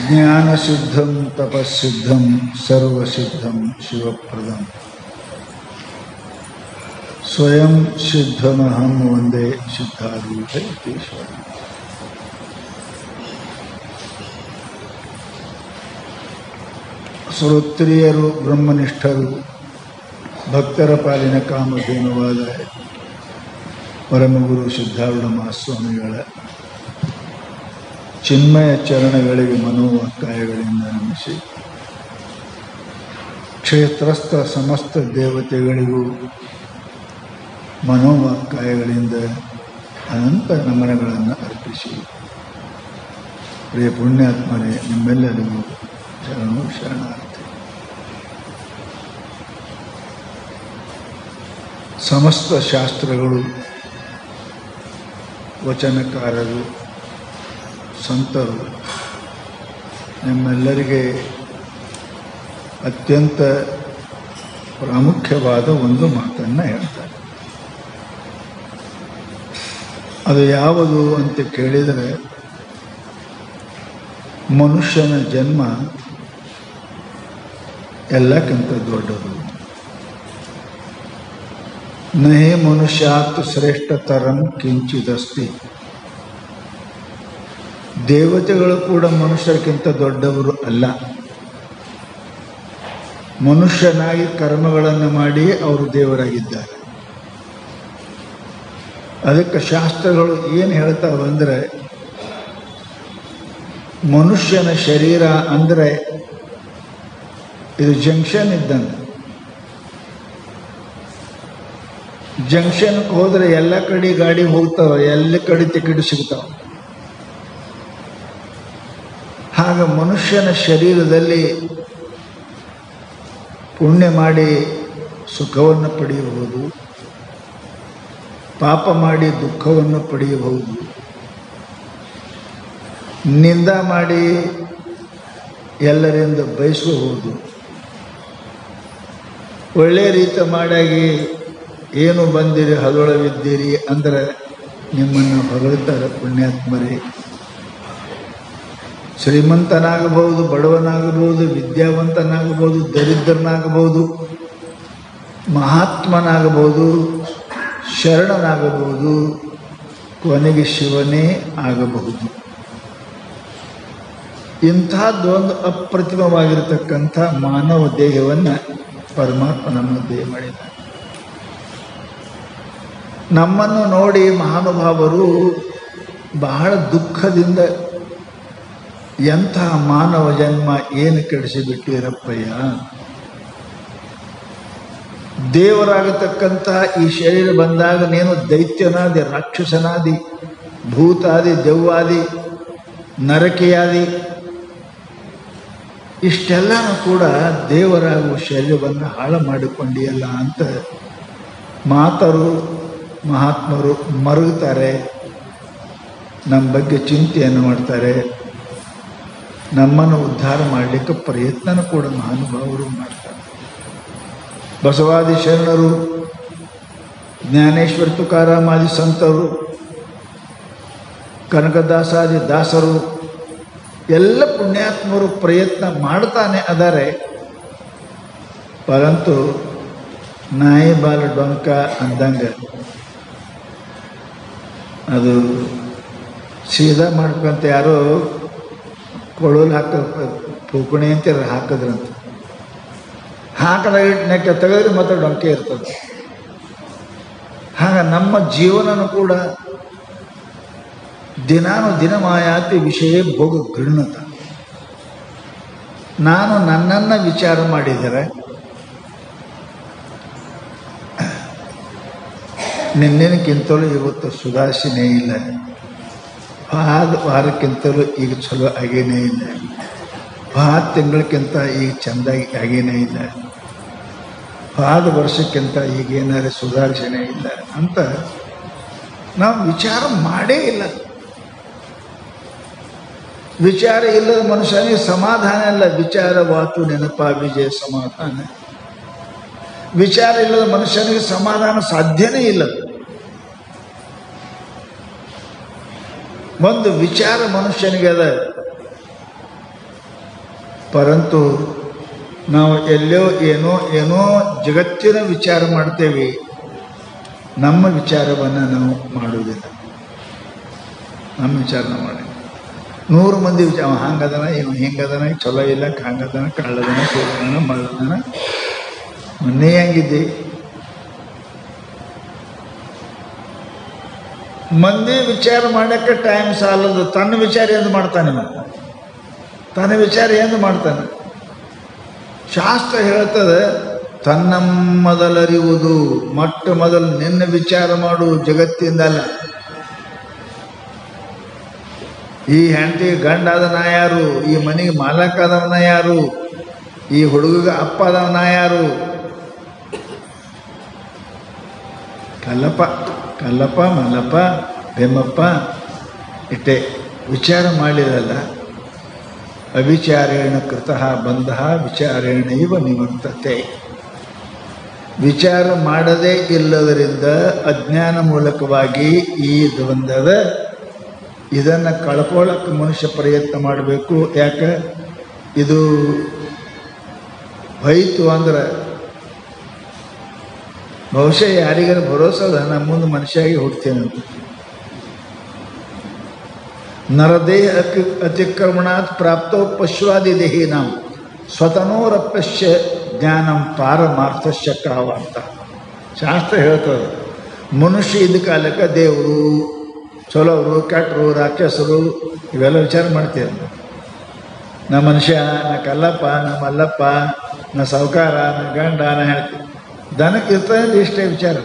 ಜ್ಞಾನಸಿದ್ಧಂ ತಪಸ್ಸಿದ್ಧಂ ಸರ್ವಸಿದ್ಧಂ ಶಿವಪ್ರದಂ ಸ್ವಯಂ ಸಿದ್ಧಮಹಂ ವಂದೇ ಸಿದ್ಧಾರೂಢ ಯತೀಶ್ವರ. ಶ್ರೋತ್ರಿಯರು, ಬ್ರಹ್ಮನಿಷ್ಠರು, ಭಕ್ತರ ಪಾಲಿನ ಕಾಮಧೇನುವಾದ ಪರಮಗುರು ಸಿದ್ಧಾರೂಢ ಮಹಾಸ್ವಾಮಿಗಳ ಚಿನ್ಮಯ ಚರಣಗಳಿಗೆ ಮನೋವಾಕ್ಕಾಯಗಳಿಂದ ನಮಿಸಿ, ಕ್ಷೇತ್ರಸ್ಥ ಸಮಸ್ತ ದೇವತೆಗಳಿಗೂ ಮನೋವಾಕ್ಕಾಯಗಳಿಂದ ಅನಂತ ನಮನಗಳನ್ನು ಅರ್ಪಿಸಿ, ಪ್ರಿಯ ಪುಣ್ಯಾತ್ಮರೇ, ನಿಮ್ಮೆಲ್ಲರಿಗೂ ಶರಣಾರ್ಥಿ. ಸಮಸ್ತ ಶಾಸ್ತ್ರಗಳು, ವಚನಕಾರರು, ಸಂತರು ನಿಮ್ಮೆಲ್ಲರಿಗೆ ಅತ್ಯಂತ ಪ್ರಾಮುಖ್ಯವಾದ ಒಂದು ಮಾತನ್ನು ಹೇಳ್ತಾರೆ. ಅದು ಯಾವುದು ಅಂತ ಕೇಳಿದರೆ, ಮನುಷ್ಯನ ಜನ್ಮ ಎಲ್ಲಕ್ಕಿಂತ ದೊಡ್ಡದು. ನಹಿ ಮನುಷ್ಯಾತ್ ಶ್ರೇಷ್ಠತರಂ ಕಿಂಚಿದಸ್ತಿ. ದೇವತೆಗಳು ಕೂಡ ಮನುಷ್ಯರಿಗಿಂತ ದೊಡ್ಡವರು ಅಲ್ಲ. ಮನುಷ್ಯನಾಗಿ ಕರ್ಮಗಳನ್ನು ಮಾಡಿ ಅವರು ದೇವರಾಗಿದ್ದಾರೆ. ಅದಕ್ಕೆ ಶಾಸ್ತ್ರಗಳು ಏನು ಹೇಳ್ತಾವಂದರೆ, ಮನುಷ್ಯನ ಶರೀರ ಅಂದರೆ ಇದು ಜಂಕ್ಷನ್ ಇದ್ದಂಗೆ. ಜಂಕ್ಷನ್ಗೆ ಹೋದರೆ ಎಲ್ಲ ಕಡೆ ಗಾಡಿ ಹೋಗ್ತಾವೆ, ಎಲ್ಲ ಕಡೆ ಟಿಕೆಟ್ ಸಿಗ್ತಾವೆ. ಆಗ ಮನುಷ್ಯನ ಶರೀರದಲ್ಲಿ ಪುಣ್ಯ ಮಾಡಿ ಸುಖವನ್ನು ಪಡೆಯಬಹುದು, ಪಾಪ ಮಾಡಿ ದುಃಖವನ್ನು ಪಡೆಯಬಹುದು, ನಿಂದ ಮಾಡಿ ಎಲ್ಲರಿಂದ ಬಯಸಬಹುದು, ಒಳ್ಳೆಯ ರೀತಿ ಮಾಡಾಗಿ ಏನು ಬಂದಿರಿ ಹದೊಳವಿದ್ದೀರಿ ಅಂದರೆ ನಿಮ್ಮನ್ನು ಹೊಗಳ್ತಾರೆ ಪುಣ್ಯಾತ್ಮರೇ. ಶ್ರೀಮಂತನಾಗಬಹುದು, ಬಡವನಾಗಬಹುದು, ವಿದ್ಯಾವಂತನಾಗಬಹುದು, ದರಿದ್ರನಾಗಬಹುದು, ಮಹಾತ್ಮನಾಗಬಹುದು, ಶರಣನಾಗಬಹುದು, ಕೊನೆಗೆ ಶಿವನೇ ಆಗಬಹುದು. ಇಂಥದ್ದೊಂದು ಅಪ್ರತಿಮವಾಗಿರತಕ್ಕಂಥ ಮಾನವ ದೇಹವನ್ನು ಪರಮಾತ್ಮ ನಮ್ಮ ದೇಹ ಮಾಡಿದ್ದಾನೆ. ನಮ್ಮನ್ನು ನೋಡಿ ಮಹಾನುಭಾವರು ಬಹಳ ದುಃಖದಿಂದ, ಎಂತಹ ಮಾನವ ಜನ್ಮ ಏನು ಕೆಡಿಸಿಬಿಟ್ಟಿರಪ್ಪಯ್ಯ, ದೇವರಾಗತಕ್ಕಂಥ ಈ ಶರೀರ ಬಂದಾಗ ನೀನು ದೈತ್ಯನಾದಿ, ರಾಕ್ಷಸನಾದಿ, ಭೂತಾದಿ, ದೆವ್ವಾದಿ, ನರಕಿಯಾದಿ, ಇಷ್ಟೆಲ್ಲನೂ ಕೂಡ ದೇವರಾಗುವ ಶರೀರವನ್ನು ಹಾಳು ಮಾಡಿಕೊಂಡಿಯಲ್ಲ ಅಂತ ಮಾತರು ಮಹಾತ್ಮರು ಮರುಗುತ್ತಾರೆ. ನಮ್ಮ ಬಗ್ಗೆ ಚಿಂತೆಯನ್ನು ಮಾಡ್ತಾರೆ. ನಮ್ಮನ್ನು ಉದ್ಧಾರ ಮಾಡಲಿಕ್ಕೆ ಪ್ರಯತ್ನ ಕೂಡ ಮಹಾನುಭಾವರು ಮಾಡ್ತಾರೆ. ಬಸವಾದಿ ಶರಣರು, ಜ್ಞಾನೇಶ್ವರ ತುಕಾರಾಮಾದಿ ಸಂತರು, ಕನಕದಾಸಾದಿ ದಾಸರು, ಎಲ್ಲ ಪುಣ್ಯಾತ್ಮರು ಪ್ರಯತ್ನ ಮಾಡ್ತಾನೆ ಅದಾರೆ. ಪರಂತು ನಾಯಿ ಬಾಲ ಡೊಂಕ ಅಂದಂಗೆ ಅದು ಸೀದಾ ಮಾಡ್ಕೊಂತ ಯಾರೋ ಕೊಳಲು ಪೂಕಣಿ ಅಂತ ಹಾಕಿದ್ರಂತ. ಹಾಕದ ನೆಕ್ಕ ತೆಗೆದ್ರೆ ಮತ್ತೆ ಡೊಂಕೆ ಇರ್ತದೆ. ಹಾಗೆ ನಮ್ಮ ಜೀವನನೂ ಕೂಡ ದಿನಾನು ದಿನಮಾಯಾತಿ ವಿಷಯ ಭೋಗ ಗೃಹತ. ನಾನು ನನ್ನನ್ನು ವಿಚಾರ ಮಾಡಿದರೆ ನಿನ್ನೆನಕ್ಕಿಂತಲೂ ಇವತ್ತು ಸುಧಾರಿಸಿನೇ ಇಲ್ಲ, ವಾರಕ್ಕಿಂತಲೂ ಈಗ ಚಲೋ ಆಗೇನೇ ಇಲ್ಲ, 10 ತಿಂಗಳಕ್ಕಿಂತ ಈಗ ಚೆಂದಾಗಿ ಆಗೇನೇ ಇಲ್ಲ, 10 ವರ್ಷಕ್ಕಿಂತ ಈಗೇನಾದ್ರೆ ಸುಧಾರಿಸನೇ ಇಲ್ಲ ಅಂತ ನಾವು ವಿಚಾರ ಮಾಡೇ ಇಲ್ಲ. ವಿಚಾರ ಇಲ್ಲದ ಮನುಷ್ಯನಿಗೆ ಸಮಾಧಾನ ಇಲ್ಲ. ವಿಚಾರವಾತು ನೆನಪ ವಿಜಯ ಸಮಾಧಾನ. ವಿಚಾರ ಇಲ್ಲದ ಮನುಷ್ಯನಿಗೆ ಸಮಾಧಾನ ಸಾಧ್ಯನೇ ಇಲ್ಲ. ಒಂದು ವಿಚಾರ ಮನುಷ್ಯನಿಗೆ ಅದ, ಪರಂತು ನಾವು ಎಲ್ಲೋ ಏನೋ ಜಗತ್ತಿನ ವಿಚಾರ ಮಾಡ್ತೇವೆ, ನಮ್ಮ ವಿಚಾರವನ್ನು ನಾವು ಮಾಡುವುದಿಲ್ಲ. ನಮ್ಮ ವಿಚಾರ ಮಾಡಿ 100 ಮಂದಿ ವಿಚಾರ, ಹಂಗದನ ಇವ ಹಿಂಗದನ, ಚಲೋ ಇಲ್ಲ, ಹಂಗದನ, ಕಳ್ಳದನ, ಸೂರ್ಯದನ, ಮಳ್ಳದನ, ಮೊನ್ನೆ ಹೆಂಗಿದ್ದೆ. ಮಂದಿ ವಿಚಾರ ಮಾಡೋಕ್ಕೆ ಟೈಮ್ ಸಾಲದು. ತನ್ನ ವಿಚಾರ ಎಂದು ಮಾಡ್ತಾನೆ, ತನ್ನ ವಿಚಾರ ಎಂದು ಮಾಡ್ತಾನೆ. ಶಾಸ್ತ್ರ ಹೇಳ್ತದೆ, ತನ್ನ ಮೊದಲರಿಯುವುದು, ಮೊದಲು ನಿನ್ನ ವಿಚಾರ ಮಾಡು, ಜಗತ್ತಿಂದಲ್ಲ. ಈ ಹೆಂಡತಿ ಗಂಡಾದನ ಯಾರು, ಈ ಮನೆಗೆ ಮಾಲಕಾದವನ ಯಾರು, ಈ ಹುಡುಗ ಅಪ್ಪದವನ ಯಾರು? ಕಲ್ಲಪ್ಪ ಮಲ್ಲಪ್ಪ ಬೆಮ್ಮಪ್ಪ ಇಟ್ಟೆ ವಿಚಾರ ಮಾಡಿರಲ್ಲ. ಅವಿಚಾರೇಣ ಕೃತಃ ಬಂಧ ವಿಚಾರೇಣೈವ ನಿವರ್ತತೆ. ವಿಚಾರ ಮಾಡದೇ ಇಲ್ಲದರಿಂದ ಅಜ್ಞಾನ ಮೂಲಕವಾಗಿ ಈ ಬಂಧದ ಇದನ್ನು ಕಳ್ಕೊಳ್ಳೋಕ್ಕೆ ಮನುಷ್ಯ ಪ್ರಯತ್ನ ಮಾಡಬೇಕು. ಯಾಕೆ ಇದು ಹೋಯಿತು ಅಂದ್ರೆ ಬಹುಶಃ ಯಾರಿಗಾರ ಭರೋಸದ ನಮ್ಮ ಮುಂದೆ ಮನುಷ್ಯಾಗಿ ಹುಡ್ತೇನೆ. ನರದೇಹ ಅತಿಕ್ರಮಣಾತ್ ಪ್ರಾಪ್ತೋ ಪಶ್ವಾದಿ ದೇಹಿ ನಾವು ಸ್ವತನೋರಪ್ಯಶ್ಯ ಜ್ಞಾನಂ ಪಾರಮಾರ್ಥಶ್ಯ ಕಾವಾರ್ಥ. ಶಾಸ್ತ್ರ ಹೇಳ್ತದೆ, ಮನುಷ್ಯ ಇದ್ದ ಕಾಲಕ್ಕೆ ದೇವರು, ಚಲೋರು, ಕೆಟ್ಟರು, ರಾಕ್ಷಸರು ಇವೆಲ್ಲ ವಿಚಾರ ಮಾಡ್ತೀವಿ. ನಾ ಮನುಷ್ಯ, ನಾ ಕಲ್ಲಪ್ಪ, ನಾ ಮಲ್ಲಪ್ಪ, ನಾ ಸಾವುಕಾರ, ನಾ ಗಂಡ, ನಾ ಹೇಳ್ತೀವಿ. ದನಕ್ಕೆ ಇರ್ತಾನೆ ಇಷ್ಟೇ ವಿಚಾರ.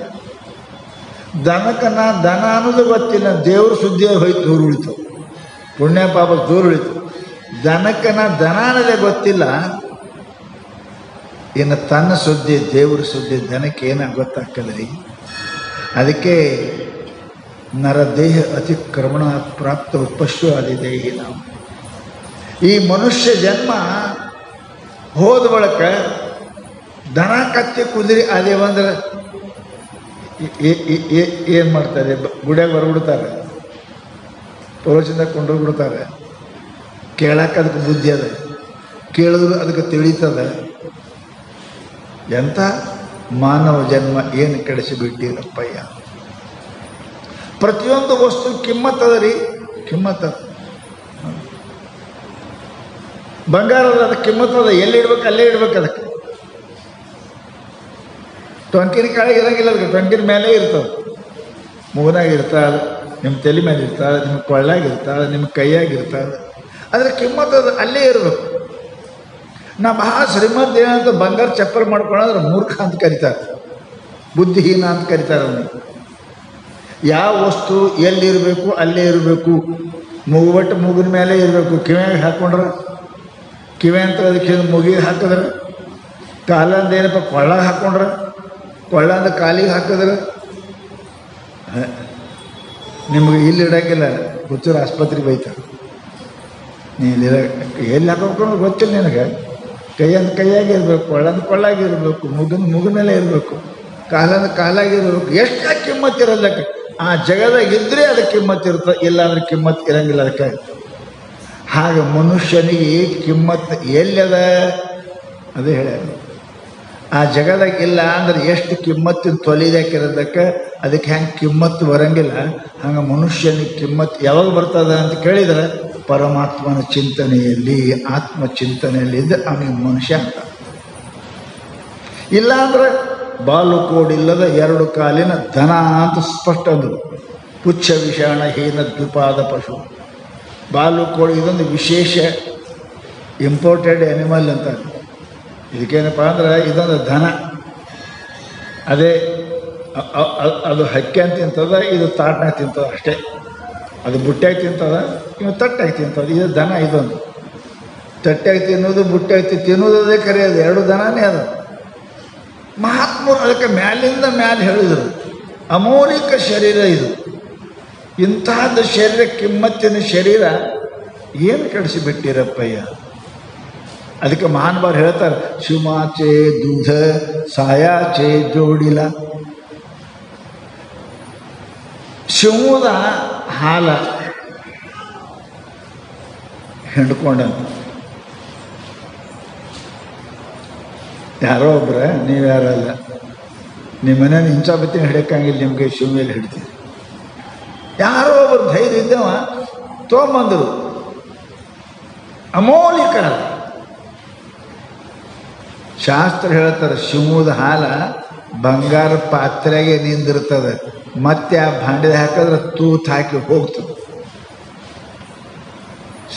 ದನಕ್ಕೆ ನಾ ದನ ಅನ್ನೋದು ಗೊತ್ತಿಲ್ಲ, ದೇವ್ರ ಸುದ್ದಿ ಹೋಯ್ತು, ದೂರ ಉಳಿತು, ಪುಣ್ಯ ಪಾಪ ದೂರ ಉಳಿತು. ದನಕ್ಕೆ ನಾ ದನ ಅನ್ನೋದೇ ಗೊತ್ತಿಲ್ಲ, ಇನ್ನು ತನ್ನ ಸುದ್ದಿ, ದೇವ್ರ ಸುದ್ದಿ ದನಕ್ಕೆ ಏನಾಗ ಗೊತ್ತಾಗ್ತದ್ರಿ. ಅದಕ್ಕೆ ನರದೇಹ ಅತಿಕ್ರಮಣ ಪ್ರಾಪ್ತ ಪಶು ಆದಿದೇಹಿ ನಾವು. ಈ ಮನುಷ್ಯ ಜನ್ಮ ಹೋದ ಬಳಿಕ ದನ ಕತ್ತಿ ಕುದುರೆ ಅದೇವಂದ್ರೆ ಏನು ಮಾಡ್ತಾರೆ? ಗುಡಿಯಾಗ ಹೊರಬಿಡ್ತಾರೆ, ಪರೋಚಿಂದ ಕೊಂಡೋಗ್ಬಿಡ್ತಾರೆ. ಕೇಳಕ್ಕೆ ಅದಕ್ಕೆ ಬುದ್ಧಿ ಅದ, ಕೇಳಿದ್ರು ಅದಕ್ಕೆ ತಿಳಿತದ. ಎಂಥ ಮಾನವ ಜನ್ಮ ಏನು ಕೆಡಿಸಿಬಿಟ್ಟಿರಪ್ಪಯ್ಯ. ಪ್ರತಿಯೊಂದು ವಸ್ತು ಕಿಮ್ಮತ್ತದ ರೀ, ಕಿಮ್ಮತ್ತದ. ಬಂಗಾರದ ಅದಕ್ಕೆ ಕಿಮ್ಮತ್ತದ, ಎಲ್ಲಿ ಇಡ್ಬೇಕು ಅಲ್ಲೇ ಇಡ್ಬೇಕು. ಅದಕ್ಕೆ ಟೊಂಕಿನ ಕೆಳಗೆ ಇರಂಗಿಲ್ಲ, ಅದಕ್ಕೆ ಟೊಂಕಿನ ಮೇಲೆ ಇರ್ತದೆ. ಮೂಗನಾಗ ಇರ್ತಾಳೆ, ನಿಮ್ಮ ತಲೆ ಮೇಲೆ ಇರ್ತಾಳೆ, ನಿಮ್ಮ ಕೊಳ್ಳಾಗಿರ್ತಾಳೆ, ನಿಮ್ಮ ಕೈಯಾಗಿರ್ತಾಳೆ. ಅದ್ರ ಕಿಮ್ಮತ್ತದ ಅಲ್ಲೇ ಇರಬೇಕು. ನಾ ಮಹಾ ಶ್ರೀಮಂತ ಏನಂತ ಬಂಗಾರ ಚಪ್ಪಲ್ ಮಾಡ್ಕೊಳ್ಳೋದ್ರೆ ಮೂರ್ಖ ಅಂತ ಕರೀತಾರೆ, ಬುದ್ಧಿಹೀನ ಅಂತ ಕರೀತಾರೆ ಅವನಿಗೆ. ಯಾವ ವಸ್ತು ಎಲ್ಲಿರಬೇಕು ಅಲ್ಲೇ ಇರಬೇಕು. ಮೂಗುಬಟ್ಟು ಮೂಗಿನ ಮೇಲೆ ಇರಬೇಕು. ಕಿವ್ಯಾಗ ಹಾಕ್ಕೊಂಡ್ರೆ ಕಿವಿ ಅಂತ ಅದಕ್ಕೆ ಮುಗಿಗೆ ಹಾಕಿದ್ರೆ, ಕಾಲಂದ ಏನಪ್ಪ ಕೊಳ್ಳಾಗ ಹಾಕ್ಕೊಂಡ್ರೆ, ಕೊಳ್ಳಂದ ಕಾಲಿಗೆ ಹಾಕಿದ್ರೆ ನಿಮಗೆ ಇಲ್ಲಿ ಇಡೋಂಗಿಲ್ಲ. ಹುಚ್ಚೂರು ಆಸ್ಪತ್ರೆಗೆ ಬೈತಾರೆ. ನೀ ಇಲ್ಲಿ ಎಲ್ಲಿ ಹಾಕೋಕೊಂಡು ಗೊತ್ತಿಲ್ಲ ನಿನಗೆ. ಕೈಯಂದು ಕೈಯಾಗಿ ಇರಬೇಕು, ಕೊಳ್ಳಂದು ಕೊಳ್ಳಾಗಿರ್ಬೇಕು, ಮುಗಿನ ಮೇಲೆ ಇರಬೇಕು, ಕಾಲಂದ ಕಾಲಾಗಿರ್ಬೇಕು. ಎಷ್ಟು ಕಿಮ್ಮತ್ತು ಇರೋದಕ್ಕೆ ಆ ಜಗದಾಗ ಇದ್ದರೆ ಅದಕ್ಕೆ ಕಿಮ್ಮತ್ತು ಇರ್ತದೆ, ಇಲ್ಲ ಅಂದ್ರೆ ಕಿಮ್ಮತ್ತು ಇರಂಗಿಲ್ಲ ಅದಕ್ಕೆ. ಹಾಗೆ ಮನುಷ್ಯನಿಗೆ ಕಿಮ್ಮತ್ತು ಎಲ್ಲದ ಅದೇ ಹೇಳ. ಆ ಜಗದಾಗ ಇಲ್ಲ ಅಂದ್ರೆ ಎಷ್ಟು ಕಿಮ್ಮತ್ತಿನ ತೊಲಿದಾಕಿರೋದಕ್ಕೆ ಅದಕ್ಕೆ ಹೆಂಗೆ ಕಿಮ್ಮತ್ತು ಬರಂಗಿಲ್ಲ. ಹಂಗೆ ಮನುಷ್ಯನಿಗೆ ಕಿಮ್ಮತ್ತು ಯಾವಾಗ ಬರ್ತದೆ ಅಂತ ಕೇಳಿದರೆ ಪರಮಾತ್ಮನ ಚಿಂತನೆಯಲ್ಲಿ, ಆತ್ಮ ಚಿಂತನೆಯಲ್ಲಿ ಇದ್ದರೆ ಅವನಿಗೆ ಮನುಷ್ಯ ಅಂತ. ಇಲ್ಲಾಂದ್ರೆ ಬಾಲುಕೋಡಿಲ್ಲದ 2 ಕಾಲಿನ ದನ ಅಂತ ಸ್ಪಷ್ಟ ಅಂದರು. ಪುಚ್ಛ ವಿಷಾಣ ಹೀನ ದ್ವಿಪಾದ ಪಶು. ಬಾಲುಕೋಡಿ ಇದೊಂದು ವಿಶೇಷ ಇಂಪೋರ್ಟೆಡ್ ಅನಿಮಲ್ ಅಂತ. ಇದಕ್ಕೇನಪ್ಪ ಅಂದ್ರೆ ಇದೊಂದು ದನ. ಅದೇ ಅದು ಹಕ್ಕಿ ಅಂತ ತಿಂತದ, ಇದು ತಾಟ್ನಾಗ ತಿಂತದ ಅಷ್ಟೇ. ಅದು ಬುಟ್ಟ್ಯಾಗಿ ತಿಂತದ, ಇವು ತಟ್ಟಾಗಿ ತಿಂತದ. ಇದು ದನ. ಇದೊಂದು ತಟ್ಟಾಗಿ ತಿನ್ನೋದು, ಬುಟ್ಟ್ಯಾಗಿ ತಿನ್ನೋದೇ ಕರೆಯೋದು, 2 ದನನೇ ಅದ. ಮಹಾತ್ಮರು ಅದಕ್ಕೆ ಮ್ಯಾಲಿಂದ ಮ್ಯಾಲೆ ಹೇಳಿದರು, ಅಮೌಲಿಕ ಶರೀರ ಇದು. ಇಂತಹದ್ದು ಶರೀರ, ಕಿಮ್ಮತ್ತಿನ ಶರೀರ ಏನು ಕೆಡಿಸಿಬಿಟ್ಟಿರಪ್ಪಯ್ಯ. ಅದಕ್ಕೆ ಮಹಾನುಭಾವರು ಹೇಳ್ತಾರೆ, ಶಿವಮಾಚೆ ದೂಧ ಸಾಯಾಚೆ ಜೋಡಿಲ. ಶಿವದ ಹಾಲ ಹಿಂಡ್ಕೊಂಡ ಯಾರೋ ಒಬ್ರ, ನೀವು ಯಾರಲ್ಲ. ನಿಮ್ಮ ಮನೇನ ಇಂಚ ಬತ್ತಿನ ಹಿಡಿಯಕ್ಕಂಗಿಲ್ಲ, ನಿಮಗೆ ಶಿವ ಮೇಲೆ ಹಿಡ್ತೀರಿ. ಯಾರೋ ಒಬ್ಬರು ಧೈರ್ಯ ಇದ್ದವ ತೊಗೊಂಬಂದರು. ಅಮೌಲಿಕ ಶಾಸ್ತ್ರ ಹೇಳ್ತಾರೆ, ಶಿವದ ಹಾಲ ಬಂಗಾರ ಪಾತ್ರೆಗೆ ನಿಂದಿರ್ತದೆ, ಮತ್ತೆ ಆ ಭಾಂಡೆ ಹಾಕಿದ್ರೆ ತೂತು ಹಾಕಿ ಹೋಗ್ತದೆ.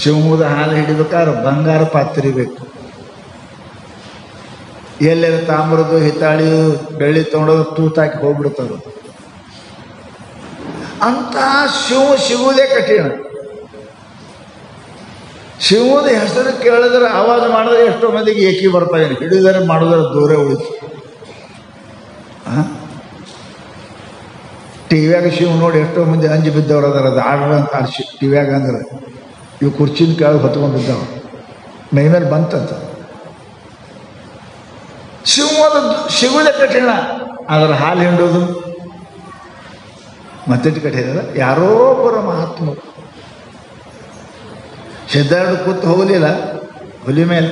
ಶಿವದ ಹಾಲು ಹಿಡಿಬೇಕಾದ್ರೆ ಬಂಗಾರ ಪಾತ್ರೆ ಬೇಕು. ಎಲ್ಲೆಲ್ಲ ತಾಮ್ರದ್ದು ಹಿತ್ತಾಳಿ ಬೆಳ್ಳಿ ತೊಗೊಂಡೋದು ತೂತಾಕಿ ಹೋಗ್ಬಿಡ್ತಾರೆ. ಅಂತ ಶಿವ ಸಿಗುವುದೇ ಕಠಿಣ. ಶಿವದ ಹೆಸರು ಕೇಳಿದ್ರೆ ಆವಾಜ್ ಮಾಡಿದ್ರೆ ಎಷ್ಟೋ ಮಂದಿಗೆ ಏಕಿ ಬರ್ತಾವೆ, ಹಿಡಿದರೆ ಮಾಡಿದ್ರೆ ದೂರ ಉಳಿತು. ಟಿವ್ಯಾಗ ಶಿವ ನೋಡಿ ಎಷ್ಟೋ ಮಂದಿ ಅಂಜು ಬಿದ್ದವ್ರು ಅದಾರ. ಅದು ಆಡ್ರ ಅಂತ ಆಡ್ಸಿ ಟಿವ್ಯಾಗ ಅಂದ್ರೆ ಇವು ಕುರ್ಚಿನ ಕೆಳಗೆ ಹೊತ್ಕೊಂಡು ಬಿದ್ದಾವ, ಮೈ ಮೇಲೆ ಬಂತಂತ. ಶಿವದ ಸಿಗುವುದೇ ಕಠಿಣ. ಅದರ ಹಾಲು ಹಿಂಡೋದು ಮತ್ತೆ ಕಠಿಣ. ಯಾರೋ ಒಬ್ಬರ ಮಹಾತ್ಮರು ಸಿದ್ಧಾರ್ಥ ಕೂತು ಹೋಗಲಿಲ್ಲ, ಹುಲಿ ಮೇಲೆ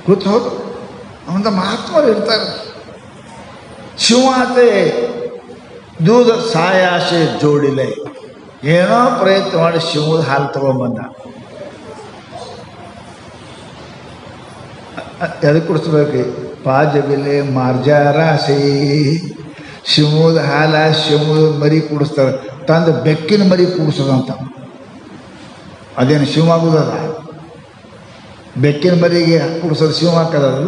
ಕೂತು ಹೋಗು. ಅವಂತ ಮಹಾತ್ಮರು ಇರ್ತಾರೆ. ಶಿವಾತೆ ದೂಧ ಸಾಯಾಸೆ ಜೋಡಿಲೆ, ಏನೋ ಪ್ರಯತ್ನ ಮಾಡಿ ಶಿವದ ಹಾಲು ತಗೊಂಬಂದ. ಎದಕ್ಕೆ ಕುಡಿಸ್ಬೇಕು? ಪಾಜಬಿಲೆ ಮಾರ್ಜಾರಾಸೆ. ಶಿವದ ಹಾಲ ಶಿವದ ಮರಿ ಕೂಡಿಸ್ತಾರೆ, ತಂದು ಬೆಕ್ಕಿನ ಮರಿ ಕೂಡಿಸೋದಂತ. ಅದೇನು ಶಿವ ಆಗೋದದ? ಬೆಕ್ಕಿನ ಮರಿಗೆ ಕೂಡಿಸೋದು ಶಿವ ಹಾಕೋದದು.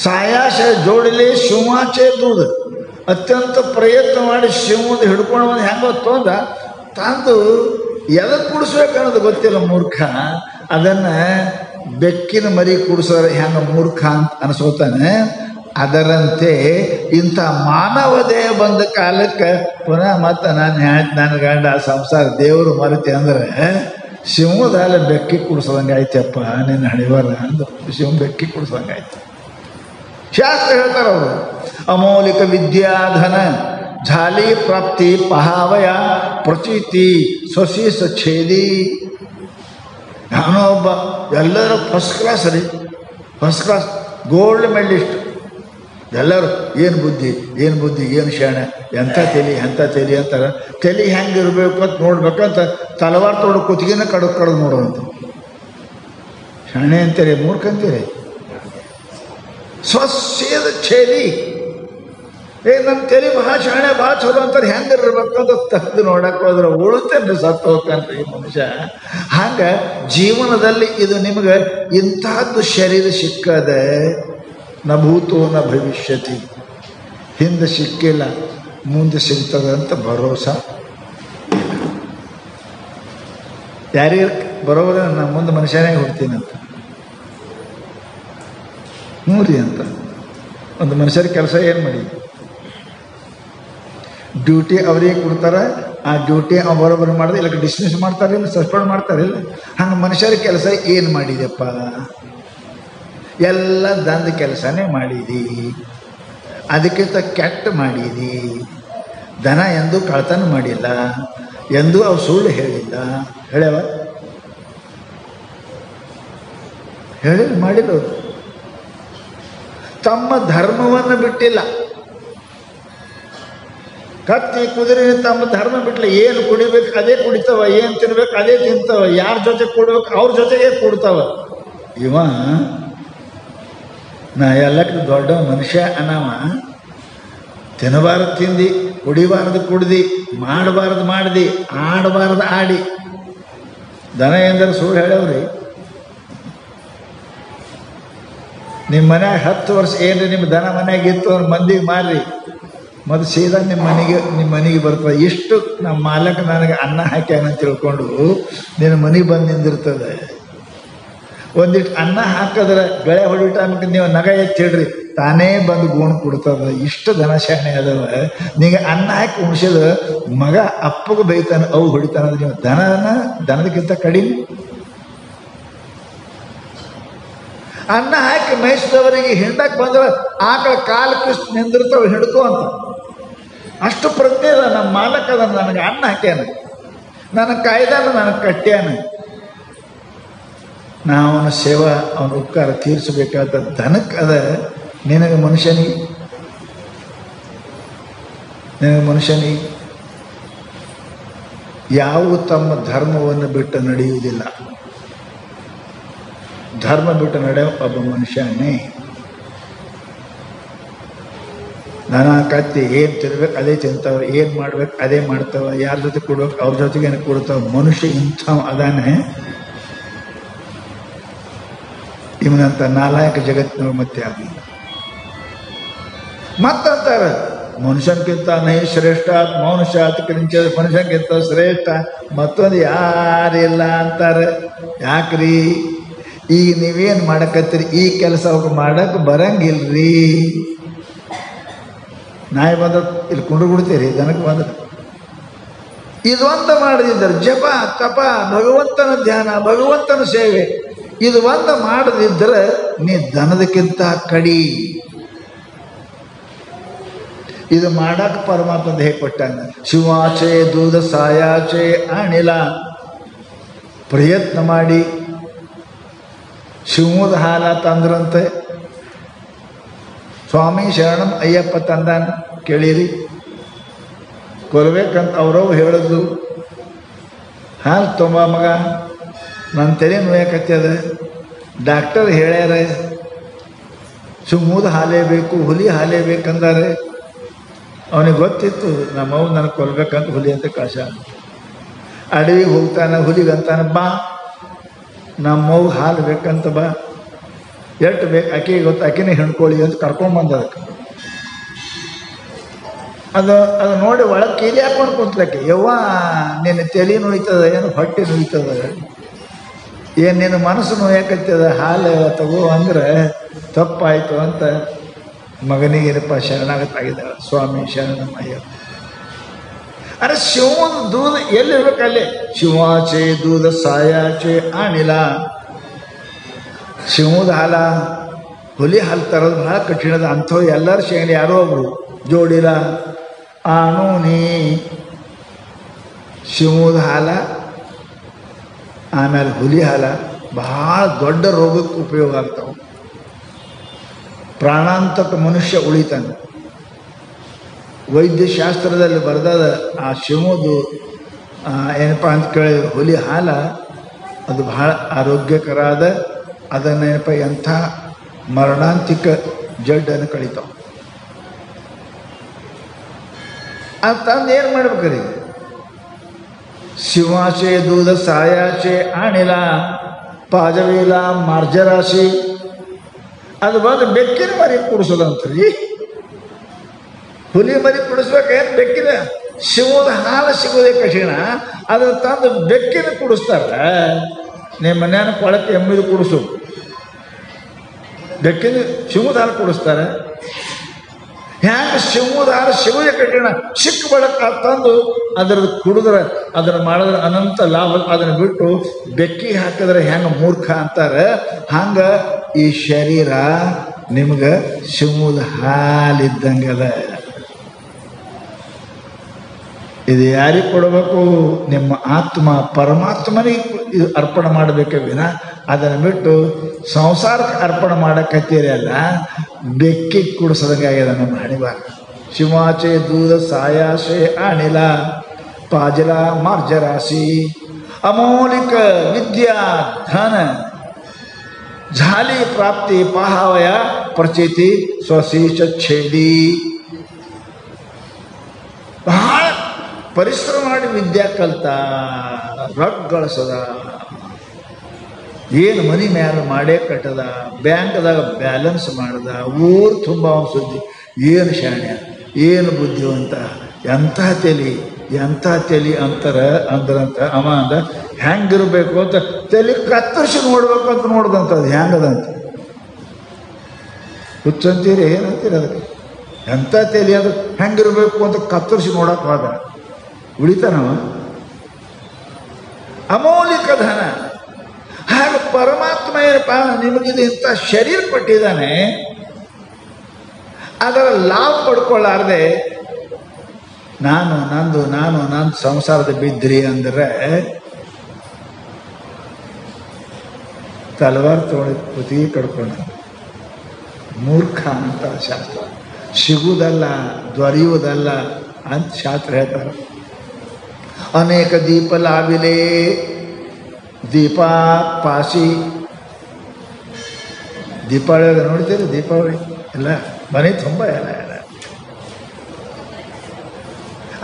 ಸಾಯಾಸ ಜೋಡಿಲೆ ಶಿವಾಚೆ ದೂದ, ಅತ್ಯಂತ ಪ್ರಯತ್ನ ಮಾಡಿ ಶಿವದ ಹಿಡ್ಕೊಂಡು ಬಂದು ಹೆಂಗೋ ತಂದು ಎದಕ್ಕೆ ಕೂಡಿಸ್ಬೇಕು ಅನ್ನೋದು ಗೊತ್ತಿಲ್ಲ ಮೂರ್ಖ. ಅದನ್ನು ಬೆಕ್ಕಿನ ಮರಿ ಕೂಡಿಸೋರು ಹೆಂಗ ಮೂರ್ಖ ಅಂತ ಅನಿಸೋತಾನೆ. ಅದರಂತೆ ಇಂಥ ಮಾನವ ದೇಹ ಬಂದ ಕಾಲಕ್ಕೆ ಪುನಃ ಮತ್ತೆ ನನ್ನ ಗಂಡ ಸಂಸಾರ ದೇವರು ಮರೆತಿ ಅಂದ್ರೆ ಶಿವದ ಹಾಲ ಬೆಕ್ಕಿ ಕುಡಿಸೋದಂಗೆ ಆಯ್ತಪ್ಪ ನಿನ್ನ ಹಣಿವಾರ ಅಂದು ಶಿವ ಬೆಕ್ಕಿ ಕುಡಿಸೋದಂಗೆ ಆಯ್ತು. ಶಾಸ್ತ್ರ ಹೇಳ್ತಾರೆ ಅವರು, ಅಮೌಲಿಕ ವಿದ್ಯಾಧನ ಝಾಲಿ ಪ್ರಾಪ್ತಿ ಪಹಾವಯ ಪ್ರಚೀತಿ ಸ್ವಸಿ ಸಚ್ಛೇದಿ. ನಾನು ಒಬ್ಬ ಎಲ್ಲರೂ ಫಸ್ಟ್ ಕ್ಲಾಸ್ ರೀ, ಫಸ್ಟ್ ಕ್ಲಾಸ್ ಗೋಲ್ಡ್ ಮೆಡಲಿಸ್ಟ್. ಎಲ್ಲರೂ ಏನು ಬುದ್ಧಿ ಏನು ಬುದ್ಧಿ ಏನು ಶಾಣ, ಎಂಥ ತಲೆ ಅಂತಾರೆ. ತಲೆ ಹೆಂಗೆ ಇರಬೇಕು ಅಂತ ನೋಡ್ಬೇಕಂತ ತಲವಾರು ತೊಗೊಂಡು ಕುತ್ತಿಗೆನ ಕಡ್ದು ನೋಡುವಂತ ಶಾಣೆ ಅಂತೀರಿ, ಮೂರ್ಖ ಅಂತೀರಿ. ಸ್ವಸ್ಯದ ಛೇದಿ, ನನ್ನ ತಲೆ ಭಾಳ ಶಾಣೆ ಭಾಳ ಚಲೋ ಅಂತಾರೆ. ಹೆಂಗೆ ಇರ್ಬೇಕಂತ ತೆಗೆದು ನೋಡಕ್ಕೆ ಹೋದ್ರೆ ಉಳುತ್ತೇನೆ ಸತ್ತು ಹೋಗ್ತಾನ್ರಿ ಈ ಮನುಷ್ಯ. ಹಂಗೆ ಜೀವನದಲ್ಲಿ ಇದು ನಿಮಗೆ ಇಂಥದ್ದು ಶರೀರ ಸಿಕ್ಕದೆ ನ ಭೂತೋ ನ ಭವಿಷ್ಯತಿ, ಹಿಂದೆ ಸಿಕ್ಕಿಲ್ಲ ಮುಂದೆ ಸಿಗ್ತದೆ ಅಂತ ಭರೋಸಾ ಇಲ್ಲ. ಯಾರಿಗೆ ಬರೋದ್ರೆ ನಾನು ಮುಂದೆ ಮನುಷ್ಯನೇ ಹುಡ್ತೀನಂತ ನೋಡ್ರಿ ಅಂತ. ಒಂದು ಮನುಷ್ಯರ ಕೆಲಸ ಏನು ಮಾಡಿ ಡ್ಯೂಟಿ ಅವರಿಗೆ ಕೊಡ್ತಾರೆ, ಆ ಡ್ಯೂಟಿ ಬರೋಬ್ಬರಿ ಮಾಡಿದ್ರೆ ಇಲ್ಲ ಡಿಸ್ಮಿಸ್ ಮಾಡ್ತಾರಿಲ್ಲ, ಸಸ್ಪೆಂಡ್ ಮಾಡ್ತಾರಿಲ್ಲ. ಹಂಗೆ ಮನುಷ್ಯರ ಕೆಲಸ ಏನು ಮಾಡಿದೆಪ್ಪ? ಎಲ್ಲ ದಂದ ಕೆಲಸನೇ ಮಾಡಿದಿ, ಅದಕ್ಕಿಂತ ಕೆಟ್ಟ ಮಾಡಿದಿ. ದನ ಎಂದೂ ಕಳ್ತನ ಮಾಡಿಲ್ಲ, ಎಂದೂ ಅವು ಸುಳ್ಳು ಹೇಳಿಲ್ಲ. ಹೇಳ್ಯಾವ? ಹೇಳಿಲ್ಲ, ಮಾಡಿದವರು ತಮ್ಮ ಧರ್ಮವನ್ನು ಬಿಟ್ಟಿಲ್ಲ. ಕತ್ತಿ ಕುದುರೆ ತಮ್ಮ ಧರ್ಮ ಬಿಟ್ಟಲ್ಲ. ಏನು ಕುಡಿಬೇಕು ಅದೇ ಕುಡಿತಾವ, ಏನು ತಿನ್ಬೇಕು ಅದೇ ತಿಂತಾವ, ಯಾರ ಜೊತೆ ಕೂಡ್ಬೇಕು ಅವ್ರ ಜೊತೆಗೆ ಕೂಡ್ತಾವ. ಇವ ನಾ ಎಲ್ಲಕ್ಕೆ ದೊಡ್ಡ ಮನುಷ್ಯ ಅನ್ನವ. ತಿನ್ನಬಾರದು ತಿಂದು, ಕುಡಿಬಾರ್ದು ಕುಡ್ದು, ಮಾಡಬಾರ್ದು ಮಾಡ್ದು, ಆಡಬಾರ್ದು ಆಡಿ. ದನ ಎಂದರೆ ಸುಳ್ಳು ಹೇಳವ್ರಿ. ನಿಮ್ಮ ಮನ್ಯಾಗ 10 ವರ್ಷ ಏನ್ರಿ ನಿಮ್ಮ ದನ ಮನ್ಯಾಗ ಇತ್ತು ಅವ್ರ ಮಂದಿಗೆ ಮಾರ್ರಿ, ಮತ್ತು ಸೀದಾ ನಿಮ್ಮ ಮನೆಗೆ ಬರ್ತದೆ. ಇಷ್ಟು ನಮ್ಮ ಮಾಲಕ ನನಗೆ ಅನ್ನ ಹಾಕ್ಯಾನ ತಿಳ್ಕೊಂಡು ನಿನ್ನ ಮನೆಗೆ ಬಂದು ನಿಂದಿರ್ತದೆ. ಒಂದಿಟ್ಟು ಅನ್ನ ಹಾಕಿದ್ರೆ ಬೆಳೆ ಹೊಡಿಟ ನೀವು ನಗ ಎತ್ತಿಡ್ರಿ, ತಾನೇ ಬಂದು ಗೋಣ್ ಕೊಡ್ತದ. ಇಷ್ಟು ದನ ಶಾಣೆ ಅದಾವ. ನೀವು ಅನ್ನ ಹಾಕಿ ಉಣಿಸಿದ ಮಗ ಅಪ್ಪಗೆ ಬೈತಾನೆ, ಅವು ಹೊಡಿತಾನಂದ್ರೆ ನೀವು ದನದಕ್ಕಿಂತ ಕಡಿಮೆ. ಅನ್ನ ಹಾಕಿ ಮೇಯಿಸಿದವರಿಗೆ ಹಿಂಡಕ್ಕೆ ಬಂದ್ರೆ ಆಕಳ ಕಾಲು ಕಿಸ್ ನಿಂದಿರ್ತಾವೆ ಹಿಡ್ಕೋ ಅಂತ. ಅಷ್ಟು ಪ್ರಜ್ಞೆ ಅದ ನಮ್ಮ ಮಾಲಕ. ಅದ ನನಗೆ ಅನ್ನ ಹಾಕ್ಯಾನ, ನನಗೆ ಕಾಯ್ದಾನ, ನನಗೆ ಕಟ್ಟ್ಯಾನ. ನಾ ಅವನ ಸೇವಾ ಅವನ ಉಪಕಾರ ತೀರಿಸಬೇಕಾದ ಧನಕ್ಕೆ ಅದ. ನಿನಗೆ ಮನುಷ್ಯನಿಗೆ ಯಾವ ತಮ್ಮ ಧರ್ಮವನ್ನು ಬಿಟ್ಟು ನಡೆಯುವುದಿಲ್ಲ. ಧರ್ಮ ಬಿಟ್ಟು ನಡೆಯೋ ಒಬ್ಬ ಮನುಷ್ಯನೇ. ನಾನಾ ಕತ್ತಿ ಏನು ತಿನ್ಬೇಕು ಅದೇ ತಿಂತಾವ, ಏನು ಮಾಡ್ಬೇಕು ಅದೇ ಮಾಡ್ತಾವ, ಯಾರ ಜೊತೆ ಕೊಡ್ಬೇಕು ಅವ್ರ ಜೊತೆಗೆ ಏನು ಕೊಡ್ತಾವ. ಮನುಷ್ಯ ಇಂಥ ಅದಾನೆ. ಇವನಂತ ನಾಲಾಯಕ ಜಗತ್ತಿನ ಮತ್ತೆ ಆಗಲಿಲ್ಲ. ಮತ್ತಂತಾರೆ ಮನುಷ್ಯನ್ಕಿಂತ ನೈ ಶ್ರೇಷ್ಠ ಮನುಷ್ಯ ಅದಕ್ಕಿಂತ ಮನುಷ್ಯನ್ಕಿಂತ ಶ್ರೇಷ್ಠ ಮತ್ತೊಂದು ಯಾರಿಲ್ಲ ಅಂತಾರೆ. ಯಾಕ್ರಿ? ಈಗ ನೀವೇನು ಮಾಡಕತ್ತೀರಿ ಈ ಕೆಲಸ ಅವ್ರು ಮಾಡಕ್ಕೆ ಬರಂಗಿಲ್ರಿ. ನಾಯಿ ಬಂದ್ರೆ ಇಲ್ಲಿ ಕುಂಡು ಬಿಡ್ತೀರಿ, ದನಕ್ಕೆ ಬಂದ್ರೆ ಇದೊಂದು ಮಾಡದಿದ್ದರೆ ಜಪ ತಪ ಭಗವಂತನ ಧ್ಯಾನ ಭಗವಂತನ ಸೇವೆ ಇದು ಒಂದು ಮಾಡದಿದ್ದರೆ ನೀ ದನದಕ್ಕಿಂತ ಕಡಿ. ಇದು ಮಾಡಕ್ಕೆ ಪರಮಾತ್ಮ ಹೇಗೆ ಕೊಟ್ಟಾನ? ಶಿವಾಚೆ ದೂದ ಸಾಯಾಚೆ ಅಣಿಲ. ಪ್ರಯತ್ನ ಮಾಡಿ ಶಿವದ ಹಾಲ ತಂದ್ರಂತೆ. ಸ್ವಾಮಿ ಶರಣಂ ಅಯ್ಯಪ್ಪ ತಂದಾನ ಕೇಳಿರಿ. ಕೊಲ್ಬೇಕಂತ ಅವ್ರವ್ರು ಹೇಳಿದ್ರು. ಹಾಲು ತುಂಬ ಮಗ ನನ್ನ ತಲೆ ನೋಯಕತ್ತದ, ಡಾಕ್ಟರ್ ಹೇಳ್ಯಾರ ಶಿವಮೂದ ಹಾಲೇ ಬೇಕು, ಹುಲಿ ಹಾಲೇ ಬೇಕಂದಾರೆ. ಅವನಿಗೆ ಗೊತ್ತಿತ್ತು ನಮ್ಮವ್ ನನಗೆ ಕೊಲ್ಬೇಕಂತ ಹುಲಿ ಅಂತ ಕಾಶ. ಅಡವಿಗೆ ಹೋಗ್ತಾನೆ, ಹುಲಿಗಂತಾನೆ ಬಾ ನಮ್ಮವ್ ಹಾಲು ಬೇಕಂತ ಬಾ. ಎಷ್ಟು ಬೇಕು ಆಕೆಗೆ ಗೊತ್ತು, ಆಕೆನೇ ಹೆಣ್ಕೊಳ್ಳಿ ಅಂತ ಕರ್ಕೊಂಬಂದ. ಅದು ನೋಡಿ ಒಳಗೆ ಕೀಲಿ ಹಾಕೊಂಡು ಕುಂತ್ಲಕ್ಕೆ. ಯವ್ವ ನಿನ್ನ ತಲೆ ನೋಯ್ತದ, ಏನು ಹೊಟ್ಟೆ ನೋಯ್ತದ, ಏನು ನಿನ್ನ ಮನಸ್ಸು ನೋಯಕತ್ತದ, ಹಾಲು ತಗೋ ಅಂದ್ರೆ ತಪ್ಪಾಯಿತು ಅಂತ ಮಗನಿಗೇನಪ್ಪ ಶರಣಾಗತ್ತಾಗಿದ್ದಾಳೆ. ಸ್ವಾಮಿ ಶರಣಮಯ್ಯ. ಅರೆ ಶಿವನ ದೂದ ಎಲ್ಲಿರ್ಬೇಕಲ್ಲೇ. ಶಿವಾಚೆ ದೂದ ಸಾಯಾಚೆ ಅಣಿಲ. ಶಿವದ ಹಾಲ ಹುಲಿ ಹಾಲು ತರೋದು ಭಾಳ ಕಠಿಣದ. ಅಂಥವು ಎಲ್ಲರೂ ಶೇಣಿ ಯಾರೋ ಒಬ್ರು ಜೋಡಿಲ ಆನೂನಿ ಶಿವದ ಹಾಲ ಆಮೇಲೆ ಹುಲಿ ಹಾಲ ಭಾಳ ದೊಡ್ಡ ರೋಗಕ್ಕೆ ಉಪಯೋಗ ಆಗ್ತಾವೆ. ಪ್ರಾಣಾಂತಕ ಮನುಷ್ಯ ಉಳಿತಾನೆ. ವೈದ್ಯಶಾಸ್ತ್ರದಲ್ಲಿ ಬರೆದಾದ ಆ ಶಿವದು ಏನಪ್ಪ ಅಂತ ಕೇಳಿ ಹುಲಿ ಹಾಲ ಅದು ಬಹಳ ಆರೋಗ್ಯಕರಾದ. ಅದನ್ನೇನಪ್ಪ ಎಂಥ ಮರಣಾಂತಿಕ ಜಡ್ಡನ್ನು ಕಳೀತಾವೆ. ಅದು ತಂದು ಏನು ಮಾಡ್ಬೇಕ್ರಿ? ಶಿವಾಚೆ ದೂದ ಸಾಯಾಚೆ ಅಣಿಲ ಪಾಜವೀಲ ಮಾರ್ಜರಾಶಿ. ಅದು ಬಂದು ಬೆಕ್ಕಿನ ಮರಿ ಕುಡಿಸೋದಂತ್ರಿ. ಹುಲಿ ಮರಿ ಕುಡಿಸ್ಬೇಕೇನು? ಬೆಕ್ಕಿನ ಶಿವದ ಹಾಲು ಸಿಗೋದೇ ಕಠಿಣ. ಅದನ್ನು ತಂದು ಬೆಕ್ಕಿನ ಕುಡಿಸ್ತಾರ. ನಿಮ್ಮ ಮನ್ಯಾನ ಕೊಳಕ್ಕೆ ಎಮ್ಮಿದು ಕುಡಿಸು, ಬೆಕ್ಕಿನ ಶಿವದ ಹಾಲು ಕುಡಿಸ್ತಾರೆ. ಹ್ಯಾಂಗ ಶಿವದ ಹಾಲು ಸಿಗೋದೇ ಕಠಿಣ. ಸಿಕ್ಕ ಬಳಕ ತಂದು ಅದರದ್ದು ಕುಡಿದ್ರೆ ಅದನ್ನು ಮಾಡಿದ್ರೆ ಅನಂತ ಲಾಭ. ಅದನ್ನು ಬಿಟ್ಟು ಬೆಕ್ಕಿಗೆ ಹಾಕಿದ್ರೆ ಹೆಂಗೆ ಮೂರ್ಖ ಅಂತಾರೆ. ಹಂಗೆ ಈ ಶರೀರ ನಿಮ್ಗೆ ಶಿವದ ಹಾಲಿದ್ದಂಗದ. ಇದು ಯಾರಿಗೆ ಕೊಡಬೇಕು? ನಿಮ್ಮ ಆತ್ಮ ಪರಮಾತ್ಮನಿಗೆ ಇದು ಅರ್ಪಣೆ ಮಾಡಬೇಕೆ ವಿನ ಅದನ್ನು ಬಿಟ್ಟು ಸಂಸಾರಕ್ಕೆ ಅರ್ಪಣೆ ಮಾಡಕತ್ತೀರಿ ಅಲ್ಲ, ಬೆಕ್ಕಿಗೆ ಕುಡಿಸೋದಂಗೆ ಆಗ್ಯದ ನಮ್ಮ ಹಣಿಬಾರ. ಶಿವಾಚೆ ದೂದ ಸಾಯಾಶೆ ಅಣಿಲ ಪಾಜಲ ಮಾರ್ಜರಾಶಿ ಅಮೌಲಿಕ ವಿದ್ಯಾ ಧನ झाली प्राप्ती पाहावया प्रचिती स्वशीच छेदी. ಬಹಳ ಪರಿಶ್ರಮ ಮಾಡಿ ವಿದ್ಯಾ ಕಲ್ತ, ರೊಕ್ಕ ಗಳಿಸದ, ಏನು ಮನಿ ಮ್ಯಾಲ ಮಾಡೇ ಕಟ್ಟದ, ಬ್ಯಾಂಕ್ದಾಗ ಬ್ಯಾಲೆನ್ಸ್ ಮಾಡದ, ಊರು ತುಂಬ ಅವನ ಸುದ್ದಿ. ಏನು ಶಾಣ್ಯ, ಏನು ಬುದ್ಧಿವಂತ, ಎಂಥ ತಲಿ ಅಂದ್ರಂತ ಅವ ಅಂದ. ಹೆಂಗಿರ್ಬೇಕು ಅಂತ ತಲೆ ಕತ್ತರಿಸಿ ನೋಡ್ಬೇಕು ಅಂತ ನೋಡ್ದಂಥದ್ದು ಹೆಂಗದಂತ ಹುಚ್ಚಂತೀರಿ ಏನಂತೀರಿ? ಅದಕ್ಕೆ ಎಂಥ ತಲೆ ಅದು ಹೆಂಗಿರ್ಬೇಕು ಅಂತ ಕತ್ತರಿಸಿ ನೋಡಕ್ಕೆ ಹೋದ ಉಳಿತಾನವ. ಅಮೌಲಿಕ ಧನ. ಹಾಗೆ ಪರಮಾತ್ಮ ಏನಪ್ಪ ನಿಮಗಿದು ಇಂಥ ಶರೀರ ಕೊಟ್ಟಿದ್ದಾನೆ, ಅದರ ಲಾಭ ಪಡ್ಕೊಳ್ಳಾರ್ದೆ ನಾನು ಸಂಸಾರದ ಬಿದ್ರಿ ಅಂದ್ರೆ ತಲವಾರು ತೊಗೊಂಡು ಕುತ್ತಿಗೆ ಕಡ್ಕೊಂಡ. ಮೂರ್ಖ ಅಂತ ಶಾಸ್ತ್ರ. ಸಿಗುವುದಲ್ಲ, ದೊರೆಯುವುದಲ್ಲ ಅಂತ ಶಾಸ್ತ್ರ ಹೇಳ್ತಾರೆ. ಅನೇಕ ದೀಪ ಲಾವಿಲೆ ದೀಪ ಪಾಸಿ. ದೀಪಾವಳಿ ನೋಡ್ತೀರಿ? ದೀಪಾವಳಿ ಎಲ್ಲ ಮನೆ ತುಂಬ ಎಲ್ಲ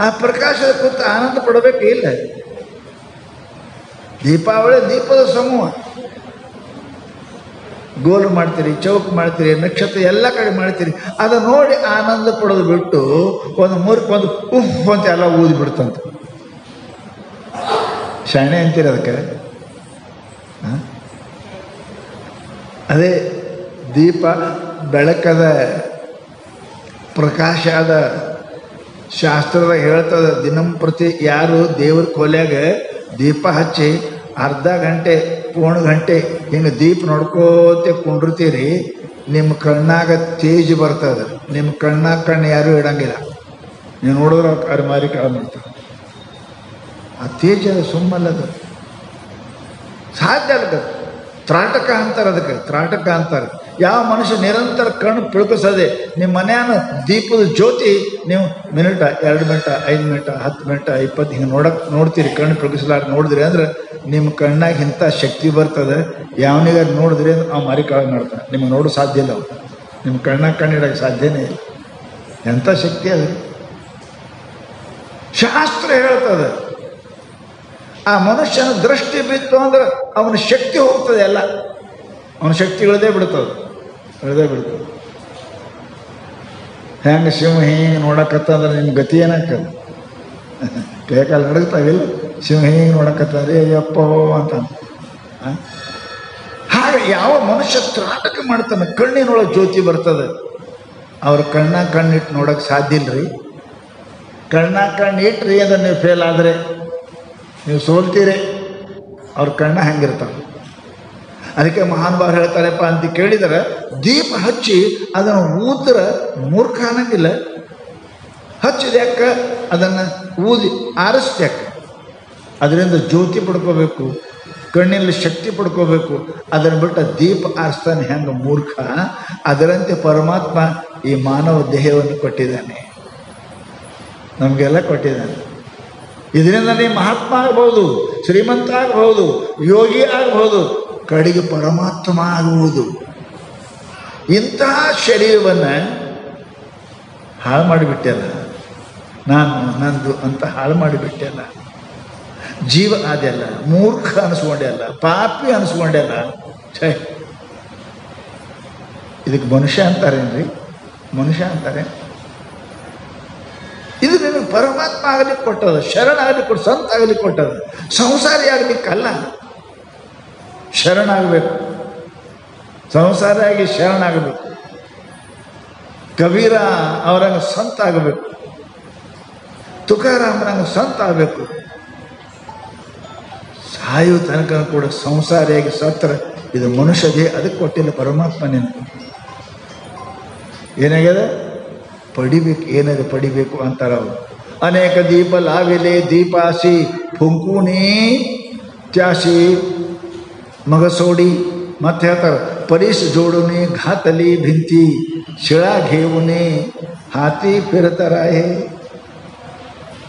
ಆ ಪ್ರಕಾಶದ ಕುರಿತು ಆನಂದ ಪಡಬೇಕು ಇಲ್ಲ. ದೀಪಾವಳಿ ದೀಪದ ಸಮೂಹ. ಗೋಲು ಮಾಡ್ತೀರಿ, ಚೌಕ್ ಮಾಡ್ತೀರಿ, ನಕ್ಷತ್ರ ಎಲ್ಲ ಕಡೆ ಮಾಡ್ತೀರಿ. ಅದನ್ನು ನೋಡಿ ಆನಂದ ಪಡೋದು ಬಿಟ್ಟು ಒಂದು ಮೂರ್ಖ ಉಫ್ ಅಂತ ಎಲ್ಲ ಊದಿ ಬಿಡ್ತಂತ. ಶಾಣೆ ಅಂತೀರಿ ಅದಕ್ಕೆ. ಅದೇ ದೀಪ ಬೆಳಕದ ಪ್ರಕಾಶ ಅದ. ಶಾಸ್ತ್ರದ ಹೇಳ್ತದ, ದಿನಂಪ್ರತಿ ಯಾರು ದೇವ್ರ ಕೊಲೆಯಾಗ ದೀಪ ಹಚ್ಚಿ ಅರ್ಧ ಗಂಟೆ ಪೌಣ ಗಂಟೆ ಹಿಂಗೆ ದೀಪ ನೋಡ್ಕೋತೆ ಕುಂಡಿರ್ತೀರಿ, ನಿಮ್ಮ ಕಣ್ಣಾಗ ತೇಜ್ ಬರ್ತದೆ. ನಿಮ್ಮ ಕಣ್ಣಾಗ ಕಣ್ಣು ಯಾರೂ ಇಡಂಗಿಲ್ಲ. ನೀವು ನೋಡಿದ್ರೆ ಅರಿಮಾರಿ ಕಾಳು ಮಾಡ್ತಾರೆ. ಆ ತೇಜ ಸುಮ್ಮಲ್ಲದು, ಸಾಧ್ಯ ಅಲ್ಲ. ತ್ರಾಟಕ ಅಂತಾರೆ ಅದಕ್ಕೆ, ತ್ರಾಟಕ ಅಂತಾರೆ. ಯಾವ ಮನುಷ್ಯ ನಿರಂತರ ಕಣ್ಣು ಪಿಳ್ಕಿಸದೆ ನಿಮ್ಮ ಮನೆಯನ್ನು ದೀಪದ ಜ್ಯೋತಿ ನೀವು ಮಿನಿಟ 2 ಮಿನಿಟ 5 ಮಿನಿಟ 10 ಮಿನಿಟ 20 ಹಿಂಗೆ ನೋಡ್ತೀರಿ, ಕಣ್ಣು ಪಿಳ್ಕಿಸಲಾರ ನೋಡಿದ್ರಿ ಅಂದ್ರೆ ನಿಮ್ಮ ಕಣ್ಣಾಗ ಇಂಥ ಶಕ್ತಿ ಬರ್ತದೆ. ಯಾವನಿಗಾರ ನೋಡಿದ್ರಿ ಅಂದ್ರೆ ಅವ್ ಮಾರಿ ಕಾಳು ಮಾಡ್ತಾನೆ. ನಿಮಗೆ ನೋಡೋ ಸಾಧ್ಯ ಇಲ್ಲ. ಅವು ನಿಮ್ಮ ಕಣ್ಣಾಗ ಕಣ್ಣಿಡೋಕ್ಕೆ ಸಾಧ್ಯನೇ ಇಲ್ಲ. ಎಂಥ ಶಕ್ತಿ ಅದು ಶಾಸ್ತ್ರ ಹೇಳ್ತದೆ. ಆ ಮನುಷ್ಯನ ದೃಷ್ಟಿ ಬಿತ್ತು ಅಂದ್ರೆ ಅವನ ಶಕ್ತಿ ಹೋಗ್ತದೆ. ಎಲ್ಲ ಅವನ ಶಕ್ತಿ ಇಳದೇ ಬಿಡ್ತದೆ. ಹೆಂಗೆ ಶಿವ ಹಿಂಗೆ ನೋಡಕತ್ತಂದ್ರೆ ನಿಮ್ಮ ಗತಿ ಏನಾಗ್ತದೆ? ಕೈಕಾಲು ನಡಗ್ತಾವಿಲ್ಲ. ಶಿವ ಹಿಂಗೆ ನೋಡಕತ್ತಂದ್ರೆ ಅಯ್ಯಪ್ಪ ಅಂತ. ಹಾಗೆ ಯಾವ ಮನುಷ್ಯ ತ್ರಾಟಕ ಮಾಡ್ತಾನೆ, ಕಣ್ಣಿನೊಳಗೆ ಜ್ಯೋತಿ ಬರ್ತದೆ. ಅವ್ರ ಕಣ್ಣಿಟ್ಟು ನೋಡೋಕೆ ಸಾಧ್ಯ ಇಲ್ಲರಿ. ಕಣ್ಣು ಇಟ್ರಿ ಅಂದ್ರೆ ನೀವು ಫೇಲ್ ಆದರೆ ನೀವು ಸೋಲ್ತೀರಿ. ಅವ್ರ ಕಣ್ಣ ಹಂಗಿರ್ತಾವೆ. ಅದಕ್ಕೆ ಮಹಾನುಭಾವರು ಹೇಳ್ತಾರಪ್ಪ ಅಂತ ಕೇಳಿದರೆ, ದೀಪ ಹಚ್ಚಿ ಅದನ್ನು ಊದ್ರೆ ಮೂರ್ಖ ಅನ್ನಂಗಿಲ್ಲ. ಹಚ್ಚಿದ್ಯಾಕ ಅದನ್ನು ಊದಿ ಆರಿಸ್ದ್ಯಾಕ? ಅದರಿಂದ ಜ್ಯೋತಿ ಪಡ್ಕೋಬೇಕು, ಕಣ್ಣಿನಲ್ಲಿ ಶಕ್ತಿ ಪಡ್ಕೋಬೇಕು. ಅದನ್ನು ಬಿಟ್ಟು ದೀಪ ಆರಿಸ್ತಾನೆ ಹೆಂಗೆ ಮೂರ್ಖ, ಅದರಂತೆ ಪರಮಾತ್ಮ ಈ ಮಾನವ ದೇಹವನ್ನು ಕೊಟ್ಟಿದ್ದಾನೆ, ನಮಗೆಲ್ಲ ಕೊಟ್ಟಿದ್ದಾನೆ. ಇದರಿಂದ ನೀವು ಮಹಾತ್ಮ ಆಗ್ಬೋದು, ಶ್ರೀಮಂತ ಆಗ್ಬೋದು, ಯೋಗಿ ಆಗ್ಬೋದು, ಕಡೆಗೆ ಪರಮಾತ್ಮ ಆಗುವುದು. ಇಂತಹ ಶರೀರವನ್ನು ಹಾಳು ಮಾಡಿಬಿಟ್ಟೆಲ್ಲ, ನಂದು ಅಂತ ಹಾಳು ಮಾಡಿಬಿಟ್ಟೆಲ್ಲ. ಜೀವ ಅದೆಲ್ಲ ಮೂರ್ಖ ಅನಿಸ್ಕೊಂಡೆಲ್ಲ, ಪಾಪಿ ಅನಿಸ್ಕೊಂಡೆಲ್ಲ. ಛೇ, ಇದಕ್ಕೆ ಮನುಷ್ಯ ಅಂತಾರೇನ್ರಿ? ಮನುಷ್ಯ ಅಂತಾರೆ. ಇದು ನಿಮಗೆ ಪರಮಾತ್ಮ ಆಗಲಿಕ್ಕೆ ಕೊಟ್ಟದ, ಶರಣ ಆಗಲಿಕ್ಕೆ ಕೊಟ್ಟು, ಸಂತ ಆಗಲಿಕ್ಕೆ ಕೊಟ್ಟದ. ಸಂಸಾರಿ ಆಗಲಿಕ್ಕಲ್ಲ, ಶರಣಾಗಬೇಕು. ಸಂಸಾರಿಯಾಗಿ ಶರಣಾಗಬೇಕು. ಕಬೀರ ಅವರಂಗೆ ಸಂತ ಆಗಬೇಕು, ತುಕಾರಾಮರಂಗೆ ಸಂತ ಆಗಬೇಕು. ಸಾಯುವ ತನಕ ಕೂಡ ಸಂಸಾರಿಯಾಗಿ ಸತ್ರ ಇದು ಮನುಷ್ಯ ದೇಹ. ಅದಕ್ಕೆ ಕೊಟ್ಟಿಲ್ಲ ಪರಮಾತ್ಮ. ನಿನಗೆ ಏನಾಗ್ಯದ? ಪಡಿಬೇಕು, ಏನಾದ್ರು ಪಡಿಬೇಕು ಅಂತಾರ ಅವರು. ಅನೇಕ ದೀಪ ಲಾವಿಲೆ ದೀಪಾಸಿ ಫುಂಕೂಣಿ ತ್ಯಾಸಿ ಮಗಸೋಡಿ. ಮತ್ತೆ ಹೇಳ್ತಾರೆ, ಪರೀಶ್ ಜೋಡುನಿ ಘಾತಲಿ ಭಿಂತಿ ಶಿಳಾ ಘೇವುನಿ ಹಾತಿ ಫಿರತರಾಯೇ.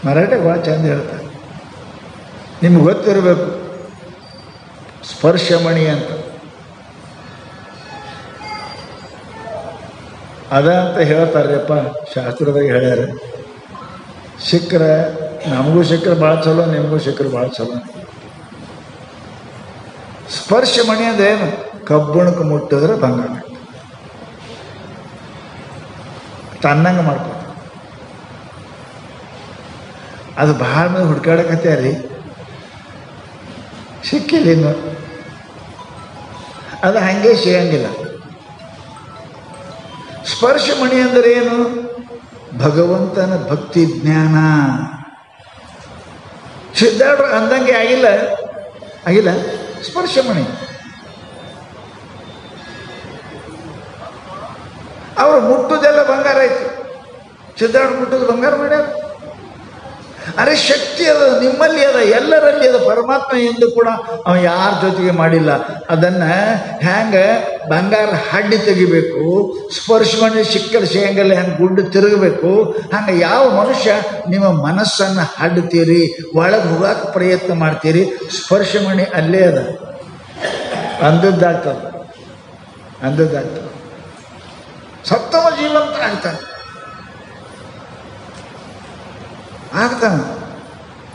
ಮರಾಠ ಭಾಳ ಚಂದ ಹೇಳ್ತಾರೆ. ನಿಮ್ಗೆ ಗೊತ್ತಿರಬೇಕು, ಸ್ಪರ್ಶಮಣಿ ಅಂತ ಅದ ಅಂತ ಹೇಳ್ತಾರ್ರಿಪ್ಪ. ಶಾಸ್ತ್ರದಾಗ ಹೇಳ್ಯಾರ. ಸಿಕ್ಕರೆ ನಮಗೂ ಸಿಕ್ಕರೆ ಭಾಳ ಚಲೋ, ನಿಮಗೂ ಸಿಕ್ಕರೆ ಭಾಳ ಚಲೋ. ಸ್ಪರ್ಶ ಮಣಿ ಅಂದ್ರೆ ಏನು? ಕಬ್ಬಣಕ್ಕೆ ಮುಟ್ಟಿದ್ರೆ ಬಂಗಾರ ತನ್ನಂಗೆ ಮಾಡ್ಕೊ. ಅದು ಭಾಳ ಮೇಲೆ ಹುಡ್ಕಾಡಕತ್ಯಾರಿ, ಸಿಕ್ಕಿಲ್ಲ ಇನ್ನು. ಅದು ಹಾಗೆ ಸಿಗಂಗಿಲ್ಲ. ಸ್ಪರ್ಶ ಮಣಿ ಅಂದರೆ ಏನು? ಭಗವಂತನ ಭಕ್ತಿ ಜ್ಞಾನ. ಸಿದ್ಧಾರ್ಥ ಅಂದಂಗೆ ಆಗಿಲ್ಲ ಸ್ಪರ್ಶಮಣಿ. ಅವರು ಮುಟ್ಟುದೆಲ್ಲ ಬಂಗಾರ ಆಯ್ತು. ಸಿದ್ಧಾರ್ಥ ಮುಟ್ಟುದು ಬಂಗಾರ ಮಾಡ್ಯಾರ. ಅರೆ ಶಕ್ತಿ ಅದ, ನಿಮ್ಮಲ್ಲಿ ಅದ, ಎಲ್ಲರಲ್ಲಿ ಅದ. ಪರಮಾತ್ಮ ಎಂದು ಕೂಡ ಅವ ಯಾರ ಜೊತೆಗೆ ಮಾಡಿಲ್ಲ. ಅದನ್ನು ಹ್ಯಾಂಗೆ ಬಂಗಾರ ಹಡ್ಡಿ ತೆಗಿಬೇಕು, ಸ್ಪರ್ಶ ಮಾಡಿ ಸಿಕ್ಕದ ಶೇಂಗಲ್ಲಿ ಹಂಗೆ ಗುಡ್ಡು ತಿರುಗಬೇಕು, ಹಂಗೆ ಯಾವ ಮನುಷ್ಯ ನಿಮ್ಮ ಮನಸ್ಸನ್ನು ಹಡ್ತೀರಿ, ಒಳಗೆ ಹೋಗಕ್ಕೆ ಪ್ರಯತ್ನ ಮಾಡ್ತೀರಿ, ಸ್ಪರ್ಶ ಮಾಡಿ ಅಲ್ಲೇ ಅದ, ಅಂದದ್ದಾಗ್ತದೆ. ಸತ್ತವ ಜೀವಂತ ಆಗ್ತಾನೆ.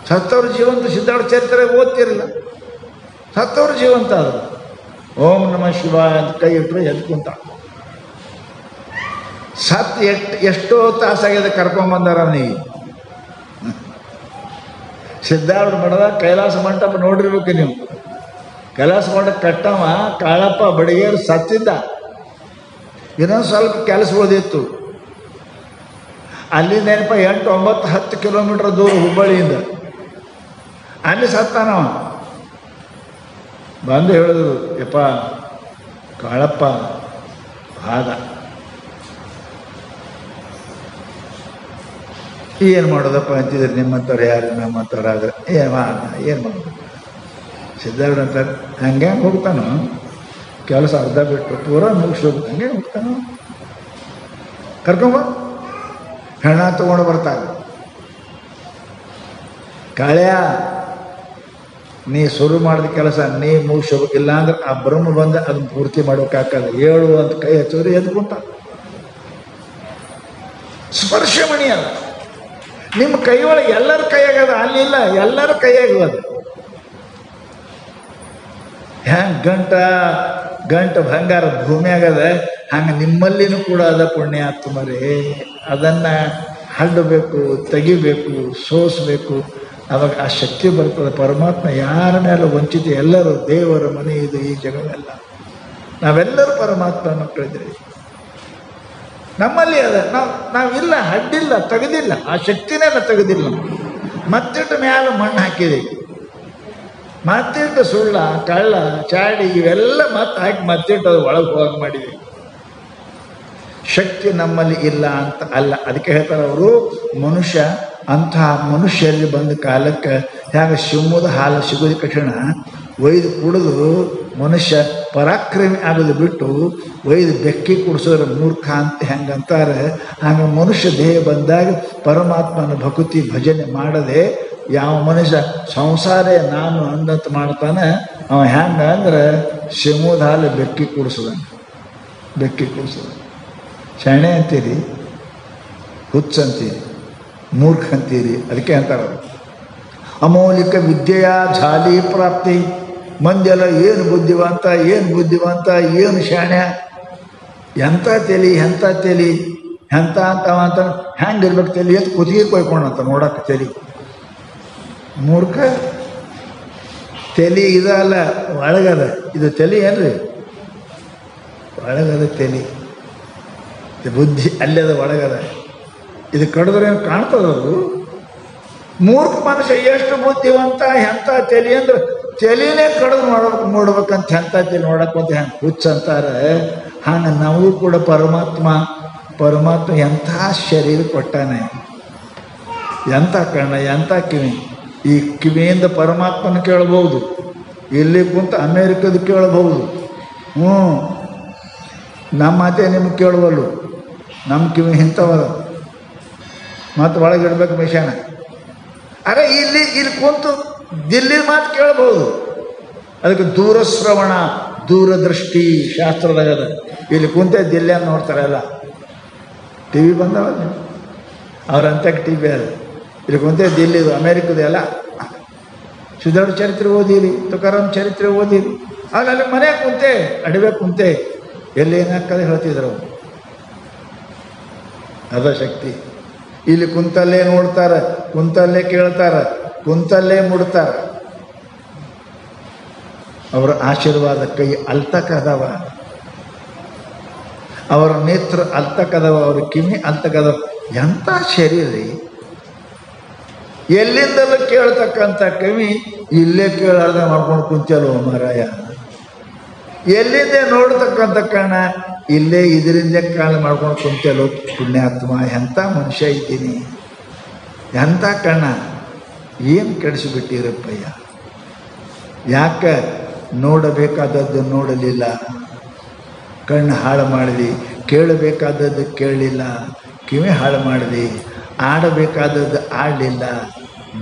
ಸತ್ತವ್ರ ಜೀವಂತ ಸಿದ್ಧಾರ್ಥ ಚರಿತ್ರೆ ಓದ್ತಿರಲಿಲ್ಲ. ಸತ್ತವ್ರ ಜೀವಂತ ಅದು. ಓಂ ನಮಃ ಶಿವಾಯ ಅಂತ ಕೈ ಇಟ್ಟರೆ ಎದ್ಕುಂತ. ಸತ್ ಎಷ್ಟೋ ತಾಸಾಗಿದೆ ಕರ್ಕೊಂಬಂದಾರ ಅವನಿಗೆ. ಸಿದ್ಧಾರ್ಥ ಮಠದ ಕೈಲಾಸ ಮಂಟಪ ನೋಡಿರ್ಬೇಕು ನೀವು. ಕೈಲಾಸ ಮಂಟಪ ಕಟ್ಟವ ಕಾಳಪ್ಪ ಬಡಿಗೇರು ಸತ್ತಿದ್ದ. ಇನ್ನೊಂದು ಸ್ವಲ್ಪ ಕೆಲಸ ಉಳಿದಿತ್ತು. ಅಲ್ಲಿಂದ ಏನಪ್ಪ 8, 9, 10 ಕಿಲೋಮೀಟ್ರ್ ದೂರ ಹುಬ್ಬಳ್ಳಿಯಿಂದ. ಅಲ್ಲಿ ಸತ್ತಾನವ. ಬಂದು ಹೇಳಿದ್ರು, ಯಪ್ಪ ಕಾಳಪ್ಪ ಆದ. ಏನು ಮಾಡೋದಪ್ಪ ಅಂತಿದ್ರು. ನಿಮ್ಮಂಥವ್ರು ಯಾರು ನಮ್ಮಂಥವ್ರು ಆದ್ರೆ ಏನು ಮಾಡೋದು? ಸಿದ್ಧಾರ್ಥ ಅಂತಾರೆ, ಹಂಗೆ ಹೋಗ್ತಾನೋ ಕೆಲಸ ಅರ್ಧ ಬಿಟ್ಟು ಪೂರ ಮುಗಿಸೋದು. ಹಂಗೆ ಹೋಗ್ತಾನೋ. ಕರ್ಕೊಂಬ ಹೆಣ ತಗೊಂಡು ಬರ್ತಾರೆ. ಕಾಳ್ಯ ನೀ ಶುರು ಮಾಡಿದ ಕೆಲಸ ನೀ ಮುಗಿಸೋಬೇಕು, ಇಲ್ಲಾಂದ್ರೆ ಆ ಬ್ರಹ್ಮ ಬಂದು ಅದನ್ನ ಪೂರ್ತಿ ಮಾಡೋಕ್ಕಾಗಲ್ಲ. 7 ಅಂತ ಕೈ ಹಚ್ಚಿದ್ರೆ ಎದ್ಕೊಂತ. ಸ್ಪರ್ಶ ಮಣಿ ಅದ ನಿಮ್ಮ ಕೈ ಒಳಗೆ. ಎಲ್ಲರ ಕೈಯಾಗದ, ಅಲ್ಲಿಲ್ಲ, ಎಲ್ಲರ ಕೈಯಾಗದ. ಹ್ಯಾಂಗ ಗಂಟ ಬಂಗಾರ ಭೂಮಿಯಾಗದ, ಹಂಗೆ ನಿಮ್ಮಲ್ಲಿನೂ ಕೂಡ ಅದ ಪುಣ್ಯಾತ್ಮರೇ. ಅದನ್ನು ಹಡ್ಡಬೇಕು, ತೆಗಿಬೇಕು, ಸೋಸಬೇಕು. ಅವಾಗ ಆ ಶಕ್ತಿ ಬರ್ತದೆ. ಪರಮಾತ್ಮ ಯಾರ ಮೇಲೆ ವಂಚಿತ, ಎಲ್ಲರೂ ದೇವರ ಮನೆ ಇದು ಈ ಜಗವೆಲ್ಲ. ನಾವೆಲ್ಲರೂ ಪರಮಾತ್ಮ ಮಕ್ಕಳಿದ್ರಿ. ನಮ್ಮಲ್ಲಿ ಅದ. ನಾವಿಲ್ಲ, ಹಡ್ಡಿಲ್ಲ, ತೆಗೆದಿಲ್ಲ, ಆ ಶಕ್ತಿನೇ ತೆಗೆದಿಲ್ಲ. ಮತ್ತಿಟ್ಟು ಮ್ಯಾಲ ಮಣ್ಣು ಹಾಕಿದ್ದೀವಿ. ಮತ್ತಿಟ್ಟು ಸುಳ್ಳ, ಕಳ್ಳ, ಚಾಡಿ ಇವೆಲ್ಲ ಮತ್ತೆ ಹಾಕಿ ಮತ್ತಿಟ್ಟು ಅದು ಒಳಗೆ ಹೋಗಿ ಮಾಡಿದ್ದೀವಿ. ಶಕ್ತಿ ನಮ್ಮಲ್ಲಿ ಇಲ್ಲ ಅಂತ ಅಲ್ಲ. ಅದಕ್ಕೆ ಹೇಳ್ತಾರೆ ಅವರು, ಮನುಷ್ಯ ಅಂತಹ ಮನುಷ್ಯರಲ್ಲಿ ಬಂದ ಕಾಲಕ್ಕೆ ಹೇಗೆ ಶಿವಮೊಗ್ಗದ ಹಾಲು ಸಿಗೋದು ಕಠಿಣ, ಒಯ್ದು ಕುಡಿದು ಮನುಷ್ಯ ಪರಾಕ್ರಮಿ ಆಗೋದು ಬಿಟ್ಟು ಒಯ್ದು ಬೆಕ್ಕಿ ಕುಡಿಸೋದ್ರ ಮೂರ್ಖ ಅಂತ ಹೆಂಗಂತಾರೆ. ಹಾಗೆ ಮನುಷ್ಯ ದೇಹ ಬಂದಾಗ ಪರಮಾತ್ಮನ ಭಕ್ತಿ ಭಜನೆ ಮಾಡದೆ ಯಾವ ಮನುಷ್ಯ ಸಂಸಾರೇ ನಾನು ಅಂದಂತ ಮಾಡ್ತಾನೆ, ಅವ ಹೆಂಗ ಅಂದ್ರೆ ಶಿವಮೊಗ್ಗದ ಹಾಲು ಬೆಕ್ಕಿ ಕುಡಿಸೋದು. ಶಾಣೆ ಅಂತೀರಿ, ಹುಚ್ಚ ಅಂತೀರಿ, ಮೂರ್ಖ ಅಂತೀರಿ. ಅದಕ್ಕೆ ಅಂತಾರೆ ಅಮೌಲಿಕ ವಿದ್ಯೆಯ ಝಾಲಿ ಪ್ರಾಪ್ತಿ. ಮಂದಿಯೆಲ್ಲ ಏನು ಬುದ್ಧಿವಂತ, ಏನು ಶಾಣ್ಯ, ಎಂಥ ತಲಿ ಎಂಥ ಅಂತ ಹೆಂಗಿರ್ಬೇಕು ತಲಿ ಅಂತ ಕುತ್ತಿಗೆ ಕೊಯ್ಕೊಂಡಂತ ನೋಡಕ್ಕೆ ತಲಿ. ಮೂರ್ಖ. ತಲಿ ಇದಲ್ಲ, ಒಳಗದ. ಇದು ತಲಿ ಏನ್ರಿ? ಒಳಗದ ತಲಿ. ಬುದ್ಧಿ ಅಲ್ಲದ, ಒಳಗದ. ಇದು ಕಡಿದ್ರೆ ಕಾಣ್ತದದು. ಮೂರ್ಖ ಮನುಷ್ಯ ಎಷ್ಟು ಬುದ್ಧಿವಂತ, ಎಂಥ ತಲಿ ಅಂದ್ರೆ ತಲಿನೇ ಕಡಿದು ನೋಡ್ಬೇಕಂತ ಎಂಥ ತಲಿ ನೋಡಕ್ಕಂತ ಹೆಂಗೆ ಹುಚ್ಚ ಅಂತಾರೆ. ಹಂಗೆ ನಾವು ಕೂಡ ಪರಮಾತ್ಮ ಎಂಥ ಶರೀರ ಕೊಟ್ಟಾನೆ, ಎಂಥ ಕಣ್ಣ, ಎಂಥ ಕಿವಿ. ಈ ಕಿವಿಯಿಂದ ಪರಮಾತ್ಮನ ಕೇಳಬಹುದು, ಇಲ್ಲಿ ಕುಂತ ಅಮೇರಿಕದ ಕೇಳಬಹುದು. ನಮ್ಮ ಮಾತೆ ನಿಮ್ಗೆ ಕೇಳಬಲ್ಲು. ನಮ್ಮ ಕಿವಿ ಇಂಥವದ ಮತ್ತು ಒಳಗಿಡ್ಬೇಕು ಮಿಷಾನ. ಅರೆ ಇಲ್ಲಿ ಕುಂತು ದಿಲ್ಲಿ ಮಾತು ಕೇಳಬಹುದು. ಅದಕ್ಕೆ ದೂರಶ್ರವಣ, ದೂರದೃಷ್ಟಿ ಶಾಸ್ತ್ರದಾಗದ. ಇಲ್ಲಿ ಕುಂತೆ ದಿಲ್ಲಿಯನ್ನು ನೋಡ್ತಾರಲ್ಲ, ಟಿ ವಿ ಬಂದವಲ್ಲ ಅವ್ರಂತಕ್ಕೆ ಟಿ ವಿ ಅದ. ಇಲ್ಲಿ ಕುಂತೆ ದಿಲ್ಲಿದು ಅಮೇರಿಕದ ಎಲ್ಲ. ಸಿದ್ಧಾರ್ಥ ಚರಿತ್ರೆ ಓದಿರಿ, ತುಕಾರಾಮ್ ಚರಿತ್ರೆ ಓದಿರಿ. ಅಲ್ಲಿ ಮನೆ ಕುಂತೆ, ಅಡಿವೆ ಕುಂತೆ, ಎಲ್ಲಿ ಏನಾಗ್ತದೆ ಹೇಳ್ತಿದ್ರು. ಅದ ಶಕ್ತಿ. ಇಲ್ಲಿ ಕುಂತಲ್ಲೇ ನೋಡ್ತಾರೆ, ಕುಂತಲ್ಲೇ ಕೇಳ್ತಾರೆ, ಕುಂತಲ್ಲೇ ಮುಡ್ತಾರ. ಅವರ ಆಶೀರ್ವಾದ ಕೈ ಅಲ್ತಕ್ಕದವ, ಅವರ ನೇತ್ರ ಅಲ್ತಕ್ಕದವ, ಅವರ ಕಿವಿ ಅಲ್ತಕ್ಕದವ. ಎಂಥ ಶರೀರ! ಎಲ್ಲಿಂದಲೂ ಕೇಳ್ತಕ್ಕಂಥ ಕಿವಿ ಇಲ್ಲೇ ಕೇಳಾರ್ದ ಮಾಡ್ಕೊಂಡು ಕುಂತಲ್ವ ಮಾರಾಯ. ಎಲ್ಲಿಂದ ನೋಡ್ತಕ್ಕಂಥ ಕಣ್ಣ ಇಲ್ಲೇ ಇದರಿಂದ ಕಾಳ ಮಾಡ್ಕೊಂಡು ಕುಂತಲ್ಲೋ ಪುಣ್ಯಾತ್ಮ. ಎಂಥ ಮನುಷ್ಯ ಇದ್ದೀನಿ, ಎಂಥ ಕಣ್ಣ. ಏನು ಕೆಡಿಸಿಬಿಟ್ಟಿರಪ್ಪಯ್ಯ? ಯಾಕೆ ನೋಡಬೇಕಾದದ್ದು ನೋಡಲಿಲ್ಲ, ಕಣ್ಣು ಹಾಳು ಮಾಡಿದಿ, ಕೇಳಬೇಕಾದದ್ದು ಕೇಳಲಿಲ್ಲ, ಕಿವಿ ಹಾಳು ಮಾಡಿದಿ, ಆಡಬೇಕಾದದ್ದು ಆಡಲಿಲ್ಲ,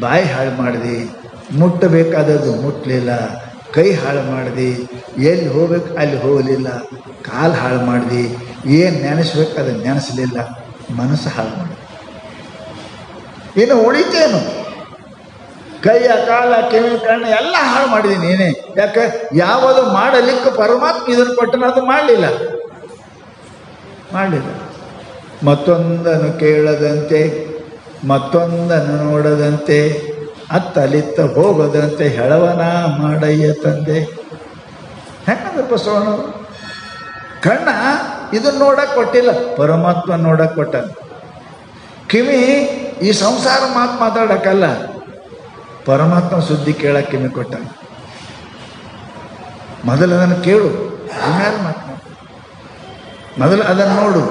ಬಾಯಿ ಹಾಳು ಮಾಡಿದಿ, ಮುಟ್ಟಬೇಕಾದದ್ದು ಮುಟ್ಟಲಿಲ್ಲ, ಕೈ ಹಾಳು ಮಾಡಿದಿ, ಎಲ್ಲಿ ಹೋಗ್ಬೇಕು ಅಲ್ಲಿ ಹೋಗಲಿಲ್ಲ, ಕಾಲು ಹಾಳು ಮಾಡಿದಿ, ಏನು ನೆನೆಸ್ಬೇಕು ಅದನ್ನು ನೆನೆಸಲಿಲ್ಲ, ಮನಸ್ಸು ಹಾಳು ಮಾಡಿ. ಇನ್ನು ಉಳಿತೇನು? ಕೈಯ ಕಾಲ ಕಿವಿ ಕಣ್ಣು ಎಲ್ಲ ಹಾಳು ಮಾಡಿದ್ದೀನಿ ನೀನೇ. ಯಾಕೆ? ಯಾವುದು ಮಾಡಲಿಕ್ಕೆ ಪರಮಾತ್ಮ ಇದನ್ನು ಕೊಟ್ಟನ ಅದು ಮಾಡಲಿಲ್ಲ. ಮತ್ತೊಂದನ್ನು ಕೇಳದಂತೆ, ಮತ್ತೊಂದನ್ನು ನೋಡದಂತೆ, ಅತ್ತಲಿತ್ತ ಹೋಗದಂತೆ ಹೆಳವನ ಮಾಡಯ್ಯ ತಂದೆ. ಹೆಂಗಂದ್ರೆ ಬಸವಣ್ಣವರು ಕಣ್ಣ ಇದನ್ನು ನೋಡಕ್ಕೆ ಕೊಟ್ಟಿಲ್ಲ, ಪರಮಾತ್ಮ ನೋಡಕ್ಕೆ ಕೊಟ್ಟ. ಕಿವಿ ಈ ಸಂಸಾರ ಮಾತಾಡಕ್ಕಲ್ಲ, ಪರಮಾತ್ಮ ಸುದ್ದಿ ಕೇಳಕ್ಕೆ ಕಿವಿ ಕೊಟ್ಟ. ಮೊದಲು ಅದನ್ನು ಕೇಳು, ಆಮೇಲೆ ಮಾತನಾಡು. ಮೊದಲು ಅದನ್ನು ನೋಡು,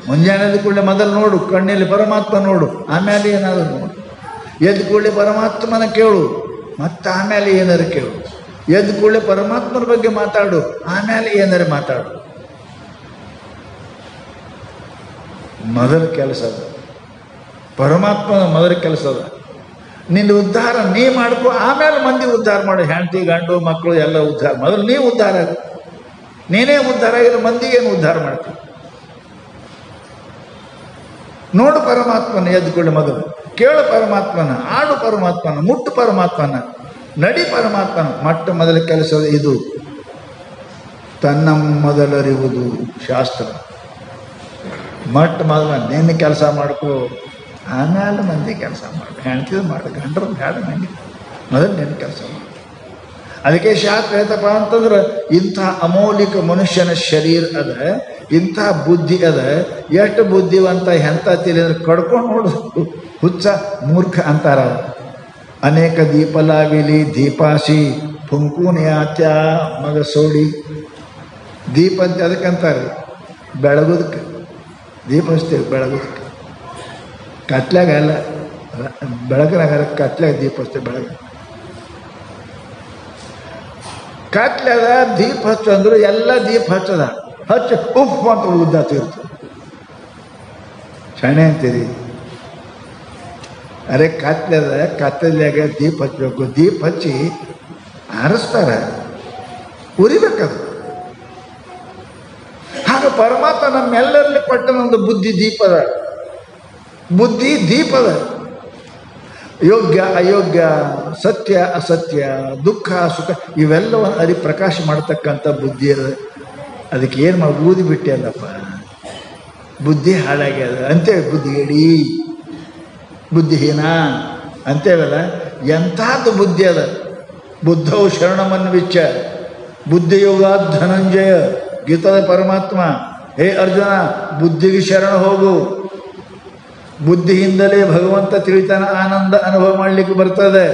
ಮುಂಜಾನೆ ಕೂಡಲೇ ಮೊದಲು ನೋಡು, ಕಣ್ಣಲ್ಲಿ ಪರಮಾತ್ಮ ನೋಡು, ಆಮೇಲೆ ಏನಾದರೂ ನೋಡು. ಎದ್ದು ಕೂಡಲೇ ಪರಮಾತ್ಮನ ಕೇಳು, ಮತ್ತು ಆಮೇಲೆ ಏನಾರು ಕೇಳು. ಎದ್ದು ಕೂಡಲೇ ಪರಮಾತ್ಮನ ಬಗ್ಗೆ ಮಾತಾಡು, ಆಮೇಲೆ ಏನಾರು ಮಾತಾಡು. ಮೊದಲ ಕೆಲಸ ಅದ, ಪರಮಾತ್ಮನ ಮೊದಲ ಕೆಲಸ ಅದ. ನಿನ್ನ ಉದ್ಧಾರ ನೀ ಮಾಡ್ಕೊ, ಆಮೇಲೆ ಮಂದಿ ಉದ್ಧಾರ ಮಾಡು. ಹೆಂಡತಿ ಗಂಡು ಮಕ್ಕಳು ಎಲ್ಲ ಉದ್ಧಾರ. ಮೊದಲು ನೀ ಉದ್ಧಾರ ಆಗ, ನೀನೇ ಉದ್ಧಾರ ಆಗಿರೋ ಮಂದಿಗೇನು ಉದ್ಧಾರ ಮಾಡ್ತೀವಿ. ನೋಡು ಪರಮಾತ್ಮನ, ಎದ್ದುಕೊಳ್ಳಿ ಮೊದಲು ಕೇಳು ಪರಮಾತ್ಮನ, ಆಡು ಪರಮಾತ್ಮನ, ಮುಟ್ಟು ಪರಮಾತ್ಮನ, ನಡಿ ಪರಮಾತ್ಮನ. ಮೊದಲ ಕೆಲಸ ಇದು. ತನ್ನ ಮೊದಲರಿವುದು ಶಾಸ್ತ್ರ. ಮೊದಲ ನಿನ್ನ ಕೆಲಸ ಮಾಡ್ಕೊ, ಆಮೇಲೆ ಮಂದಿ ಕೆಲಸ ಮಾಡು. ಹೆಣ್ತಿದ್ ಮಾಡು, ಗಂಡ್ರದ್ದು ಬೇಡ, ನಂಗೆ ಮೊದಲು ನಿನ್ನ ಕೆಲಸ ಮಾಡು. ಅದಕ್ಕೆ ಶಾಸ್ತ್ರ ಹೇಳ್ತಪ್ಪ ಅಂತಂದ್ರೆ, ಇಂಥ ಅಮೌಲಿಕ ಮನುಷ್ಯನ ಶರೀರ ಅದ, ಇಂಥ ಬುದ್ಧಿ ಅದ. ಎಷ್ಟು ಬುದ್ಧಿವಂತ ಎಂಥ ತಿಳಿ ಅಂದ್ರೆ ಕಡ್ಕೊಂಡು ನೋಡು, ಹುಚ್ಚ ಮೂರ್ಖ ಅಂತಾರ. ಅನೇಕ ದೀಪಲಾವಿಲಿ ದೀಪಾಸಿ ಫುಂಕೂನ್ಯಾತ್ಯ ಮಗ ಸೋಡಿ. ದೀಪ ಅಂತ ಅದಕ್ಕಂತಾರೆ, ಬೆಳಗೋದಕ್ಕೆ ದೀಪ ಹಚ್ತೇವೆ, ಬೆಳಗೋದಕ್ಕೆ. ಕತ್ಲಾಗ ಅಲ್ಲ, ಬೆಳಗ್ನಾಗ ಕತ್ಲಾಗ ದೀಪ ಹಚ್ತೇವೆ. ಬೆಳಗ್ಗೆ ಕತ್ಲಾಗ ದೀಪ ಹಚ್ಚು ಅಂದ್ರೆ ಎಲ್ಲ ದೀಪ ಹಚ್ಚದ, ಹಚ್ಚ ಉಫ್ ಅಂತ ಉದ್ದಾತಿರ್ತದೆ. ಶಣೆ ಅಂತೀರಿ. ಅರೆ ಕತ್ಲದ ಕತ್ತಲಾಗ ದೀಪ ಹಚ್ಚಬೇಕು. ದೀಪ ಹಚ್ಚಿ ಆರಿಸ್ತಾರ, ಉರಿಬೇಕದು. ಹಾಗೆ ಪರಮಾತ್ಮ ನಮ್ಮೆಲ್ಲರಲ್ಲಿ ಕೊಟ್ಟನೊಂದು ಬುದ್ಧಿ ದೀಪದ, ಬುದ್ಧಿ ದೀಪದ. ಯೋಗ್ಯ ಅಯೋಗ್ಯ, ಸತ್ಯ ಅಸತ್ಯ, ದುಃಖ ಸುಖ ಇವೆಲ್ಲವನ್ನು ಅರಿ ಪ್ರಕಾಶ ಮಾಡ್ತಕ್ಕಂಥ ಬುದ್ಧಿ ಅದ. ಅದಕ್ಕೆ ಏನು ಮಾಡಿ ಊದಿ ಬಿಟ್ಟೆ ಅಲ್ಲಪ್ಪ, ಬುದ್ಧಿ ಹಾಳಾಗ್ಯದ ಅಂತೇಳಿ ಬುದ್ಧಿಗೇಡಿ, ಬುದ್ಧಿಹೀನ ಅಂತೇವಲ್ಲ. ಎಂಥದ್ದು ಬುದ್ಧಿ ಅದ. ಬುದ್ಧವು ಶರಣಮನ್ವಿಚ್ಚ ಬುದ್ಧಿಯೋಗ ಧನಂಜಯ. ಗೀತದ ಪರಮಾತ್ಮ, ಹೇ ಅರ್ಜುನ, ಬುದ್ಧಿಗೆ ಶರಣ ಹೋಗು. ಬುದ್ಧಿಯಿಂದಲೇ ಭಗವಂತ ತಿಳಿತಾನ, ಆನಂದ ಅನುಭವ ಮಾಡಲಿಕ್ಕೆ ಬರ್ತದೆ.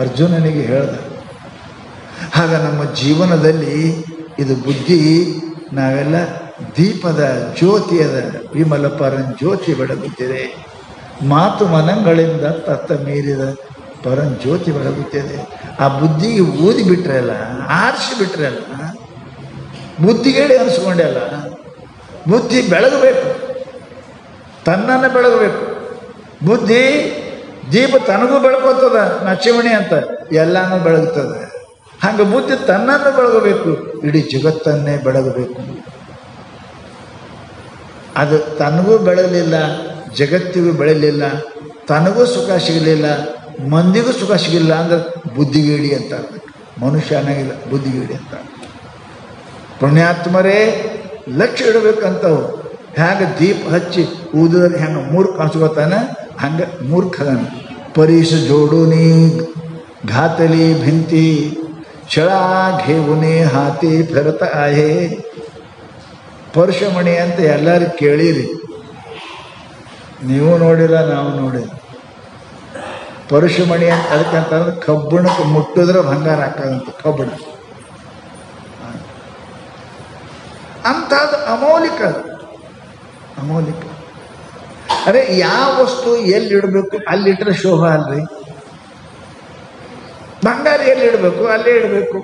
ಅರ್ಜುನನಿಗೆ ಹೇಳ್ದ. ಆಗ ನಮ್ಮ ಜೀವನದಲ್ಲಿ ಇದು ಬುದ್ಧಿ, ನಾವೆಲ್ಲ ದೀಪದ ಜ್ಯೋತಿಯದ ವಿಮಲ ಪರಂ ಜ್ಯೋತಿ ಬೆಳಗುತ್ತಿದೆ. ಮಾತು ಮನಗಳಿಂದ ತತ್ತ ಮೀರಿದ ಪರಂ ಜ್ಯೋತಿ ಬೆಳಗುತ್ತಿದೆ. ಆ ಬುದ್ಧಿಗೆ ಊದಿ ಬಿಟ್ರೆ ಅಲ್ಲ, ಆರಿಸಿ ಬಿಟ್ರೆ ಅಲ್ಲ, ಬುದ್ಧಿಗೇಡಿ ಅನಿಸ್ಕೊಂಡೆ ಅಲ್ಲ. ಬುದ್ಧಿ ಬೆಳಗಬೇಕು, ತನ್ನನ್ನು ಬೆಳಗಬೇಕು. ಬುದ್ಧಿ ದೀಪ ತನಗೂ ಬೆಳಕೋತದ, ನಚಿಮಣಿ ಅಂತ ಎಲ್ಲಾನು ಬೆಳಗುತ್ತದೆ. ಹಾಗೆ ಬುದ್ಧಿ ತನ್ನನ್ನು ಬೆಳಗಬೇಕು, ಇಡೀ ಜಗತ್ತನ್ನೇ ಬೆಳಗಬೇಕು. ಅದು ತನಗೂ ಬೆಳಗಲಿಲ್ಲ, ಜಗತ್ತಿಗೂ ಬೆಳಲಿಲ್ಲ, ತನಗೂ ಸುಖ ಸಿಗಲಿಲ್ಲ, ಮಂದಿಗೂ ಸುಖ ಸಿಗಲಿಲ್ಲ ಅಂದ್ರೆ ಬುದ್ಧಿಗೇಡಿ ಅಂತ. ಮನುಷ್ಯನಾಗಿಲ್ಲ, ಬುದ್ಧಿಗೇಡಿ ಅಂತ. ಪುಣ್ಯಾತ್ಮರೇ ಲಕ್ಷ್ಯ ಇಡಬೇಕಂತವು. ಹೇಗೆ ದೀಪ ಹಚ್ಚಿ ಊದಿದ್ರೆ ಹೆಂಗೆ ಮೂರ್ಖ ಅನ್ಸ್ಕೊತಾನೆ, ಹಂಗೆ ಮೂರ್ಖದನ. ಪರೀಶ ಜೋಡೂನಿ ಘಾತಲಿ ಭಿಂತಿ ಶಳಾ ಘೇವುನಿ ಹಾತಿ ಫಿರತ ಆಹೆ. ಪರಶುಮಣಿ ಅಂತ ಎಲ್ಲರೂ ಕೇಳಿರಿ, ನೀವು ನೋಡಿಲ್ಲ, ನಾವು ನೋಡಿಲ್ಲ. ಪರಶುಮಣಿ ಅಂತ ಅದಕ್ಕಂತಂದ್ರೆ ಕಬ್ಬಣಕ್ಕೆ ಮುಟ್ಟಿದ್ರೆ ಬಂಗಾರ ಹಾಕೋದಂತ ಕಬ್ಬಣ. ಅಂಥದ್ದು ಅಮೌಲಿಕ, ಅಮೌಲಿಕ. ಅರೆ ಯಾವ ವಸ್ತು ಎಲ್ಲಿಡಬೇಕು ಅಲ್ಲಿಟ್ಟರೆ ಶೋಭಾ ಅಲ್ರಿ. ಬಂಗಾರ ಎಲ್ಲಿ ಇಡಬೇಕು ಅಲ್ಲೇ ಇಡಬೇಕು.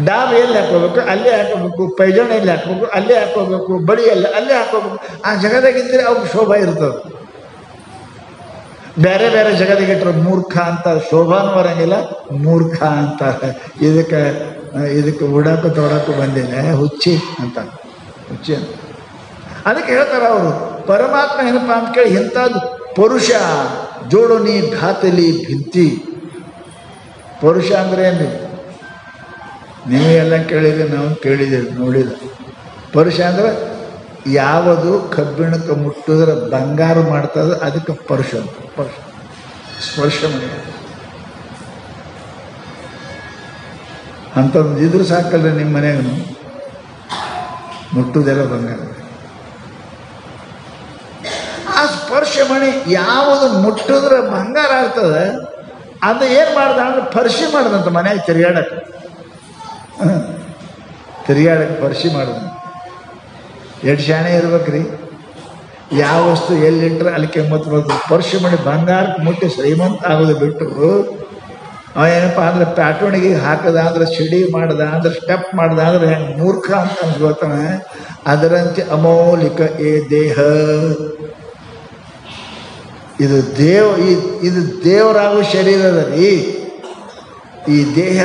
ಡಾಬ್ ಎಲ್ಲಿ ಹಾಕೋಬೇಕು ಅಲ್ಲೇ ಹಾಕೋಬೇಕು. ಪೈಜಾಣ ಎಲ್ಲಿ ಹಾಕೋಬೇಕು ಅಲ್ಲೇ ಹಾಕೋಬೇಕು. ಬಡಿ ಅಲ್ಲೇ ಹಾಕೋಬೇಕು. ಆ ಜಗದಾಗಿದ್ದರೆ ಅವ್ರಿಗೆ ಶೋಭಾ ಇರ್ತದೆ. ಬೇರೆ ಬೇರೆ ಜಗದಾಗಿಟ್ಟರೆ ಮೂರ್ಖ ಅಂತ ಶೋಭಾನು ಬರಂಗಿಲ್ಲ, ಮೂರ್ಖ ಅಂತಾರೆ. ಇದಕ್ಕೆ ಉಡಾಕು ತೊಡಕು ಬಂದಿಲ್ಲ, ಹುಚ್ಚಿ ಅಂತ, ಹುಚ್ಚಿ ಅಂತ. ಅದಕ್ಕೆ ಹೇಳ್ತಾರೆ ಅವರು, ಪರಮಾತ್ಮ ಏನಪ್ಪ ಅಂತ ಕೇಳಿ ಇಂಥದ್ದು ಪುರುಷ ಜೋಡೋನಿ ಘಾತಲಿ ಭಿಂತಿ. ಪುರುಷ ಅಂದ್ರೆ ಏನು? ನೀವು ಎಲ್ಲ ಕೇಳಿದ್ರೆ ನಾವು ಕೇಳಿದ್ದೇವೆ, ನೋಡಿದ. ಪುರುಷ ಅಂದ್ರೆ ಯಾವುದು ಕಬ್ಬಿಣಕ್ಕೆ ಮುಟ್ಟಿದ್ರೆ ಬಂಗಾರ ಮಾಡ್ತದೆ ಅದಕ್ಕೆ ಪರುಷ ಅಂತ. ಪರುಷ ಸ್ಪರ್ಶ ಮಾಡಿ ಅಂಥದ್ದು ಇದ್ರೂ ಸಾಕಲ್ರಿ. ನಿಮ್ಮ ಮನೆಗೂ ಮುಟ್ಟುದೆಲ್ಲ ಬಂಗಾರ. ಆ ಸ್ಪರ್ಶ ಮಣಿ ಯಾವುದು ಮುಟ್ಟಿದ್ರೆ ಬಂಗಾರ ಆಗ್ತದೆ ಅದು ಏನು ಮಾಡ್ದ ಅಂದ್ರೆ ಪರ್ಶಿ ಮಾಡ್ದಂತ ಮನೆಯಾಗ ತಿರುಗಾಡಕ್ಕೆ ಪರ್ಶಿ ಮಾಡ್ದ. ಎಷ್ಟು ಶಾಣೆ ಇರ್ಬೇಕ್ರಿ. ಯಾವ ವಸ್ತು ಎಲ್ಲಿಟ್ರೆ ಅಲ್ಲಿ ಕೆಮ್ಮತ್ತು ಬರ್ತದೆ. ಪರ್ಶಿ ಮಣಿ ಬಂಗಾರಕ್ಕೆ ಮುಟ್ಟಿ ಶ್ರೀಮಂತ ಆಗೋದು ಬಿಟ್ಟು ಏನಪ್ಪ ಅಂದ್ರೆ ಪ್ಯಾಟೋಣಿಗೆ ಹಾಕದ ಅಂದ್ರೆ ಸಿಡಿ ಮಾಡ್ದ ಅಂದ್ರೆ ಸ್ಟೆಪ್ ಮಾಡ್ದ ಅಂದ್ರೆ ಹೆಂಗೆ ಮೂರ್ಖ ಅಂತ ಅನ್ಸ್ಕೊತಾನೆ. ಅದರಂತೆ ಅಮೌಲಿಕ ಏ ದೇಹ. ಇದು ಇದು ದೇವರಾಗೋ ಶರೀರ ಅದ ರೀ. ಈ ದೇಹ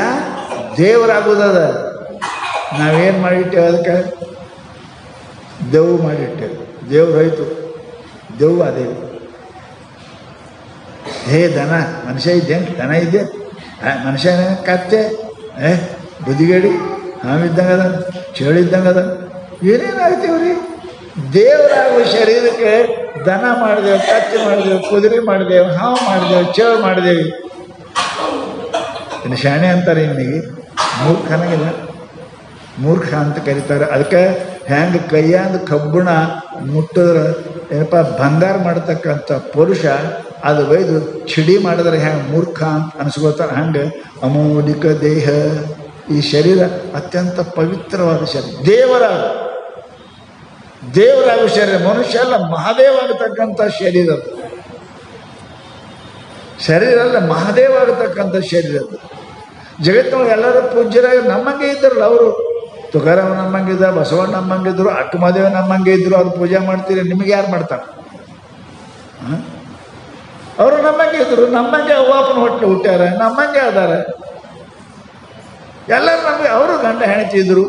ದೇವರಾಗೋದದ. ನಾವೇನು ಮಾಡಿಟ್ಟೇವೆ ಅದಕ್ಕೆ? ದೆವ್ವ ಮಾಡಿಟ್ಟೇವೆ. ದೇವ್ರು ಹೋಯ್ತು, ದೆವ್ವ ದೇವ್. ಹೇ ದನ, ಮನುಷ್ಯ ಇದ್ದೇನು? ದನ ಇದ್ದೆ, ಮನುಷ್ಯ ಕತ್ತೆ, ಬುದ್ಧಿಗೇಡಿ, ಹಾವಿದ್ದಂಗದ, ಚೇಳಿದ್ದಂಗದ, ಏನೇನಾಗ್ತೀವ್ರಿ? ದೇವರಾಗುವ ಶರೀರಕ್ಕೆ ದನ ಮಾಡಿದೆವು, ಕತ್ತೆ ಮಾಡಿದೆವು, ಕುದುರೆ ಮಾಡಿದೆವು, ಹಾವು ಮಾಡಿದೆವು, ಚೇಳು ಮಾಡಿದೆವು. ಇನ್ನು ಶಾಣೆ ಅಂತಾರೆ ಇವನಿಗೆ. ಮೂರ್ಖನಾಗಿಲ್ಲ, ಮೂರ್ಖ ಅಂತ ಕರೀತಾರೆ. ಅದಕ್ಕೆ ಹೆಂಗೆ ಕೈಯಾಂದ ಕಬ್ಬಣ ಮುಟ್ಟಿದ್ರೆ ಏನಪ್ಪ ಬಂಗಾರ ಮಾಡತಕ್ಕಂಥ ಪುರುಷ ಅದು ಒಯ್ದು ಚಿಡಿ ಮಾಡಿದ್ರೆ ಹೆಂಗೆ ಮೂರ್ಖ ಅಂತ ಅನಿಸ್ಕೋತಾರೆ. ಹಂಗೆ ಅಮೌಲಿಕ ದೇಹ. ಈ ಶರೀರ ಅತ್ಯಂತ ಪವಿತ್ರವಾದ ಶರೀರ. ದೇವರಾಗುವ ಶರೀರ. ಮನುಷ್ಯ ಅಲ್ಲ, ಮಹಾದೇವ ಆಗತಕ್ಕಂಥ ಶರೀರ. ಶರೀರ ಅಲ್ಲ, ಮಹಾದೇವ ಆಗತಕ್ಕಂಥ ಶರೀರ. ಜಗತ್ತಿನೊಳಗೆ ಎಲ್ಲರೂ ಪೂಜ್ಯರಾಗಿ ನಮ್ಮಂಗೆ ಇದ್ದಾರಲ್ಲ ಅವರು. ತುಕಾರಾಮ ನಮ್ಮಂಗಿದ್ದ, ಬಸವಣ್ಣ ನಮ್ಮಂಗಿದ್ರು, ಅಕ್ಕಮಹಾದೇವ ನಮ್ಮಂಗೆ ಇದ್ರು. ಅವ್ರು ಪೂಜೆ ಮಾಡ್ತೀರಿ, ನಿಮಗೆ ಯಾರು ಮಾಡ್ತಾರೆ? ಅವರು ನಮ್ಮಂಗೆ ಇದ್ರು, ನಮ್ಮಂಗೆ ಅವ್ವಾಪನ ಹೊಟ್ಟೆ ಹುಟ್ಟ್ಯಾರ, ನಮ್ಮಂಗೆ ಅದಾರ ಎಲ್ಲರೂ. ನಮಗೆ ಅವರು ಗಂಡ ಹೆಣ್ತಿದ್ರು.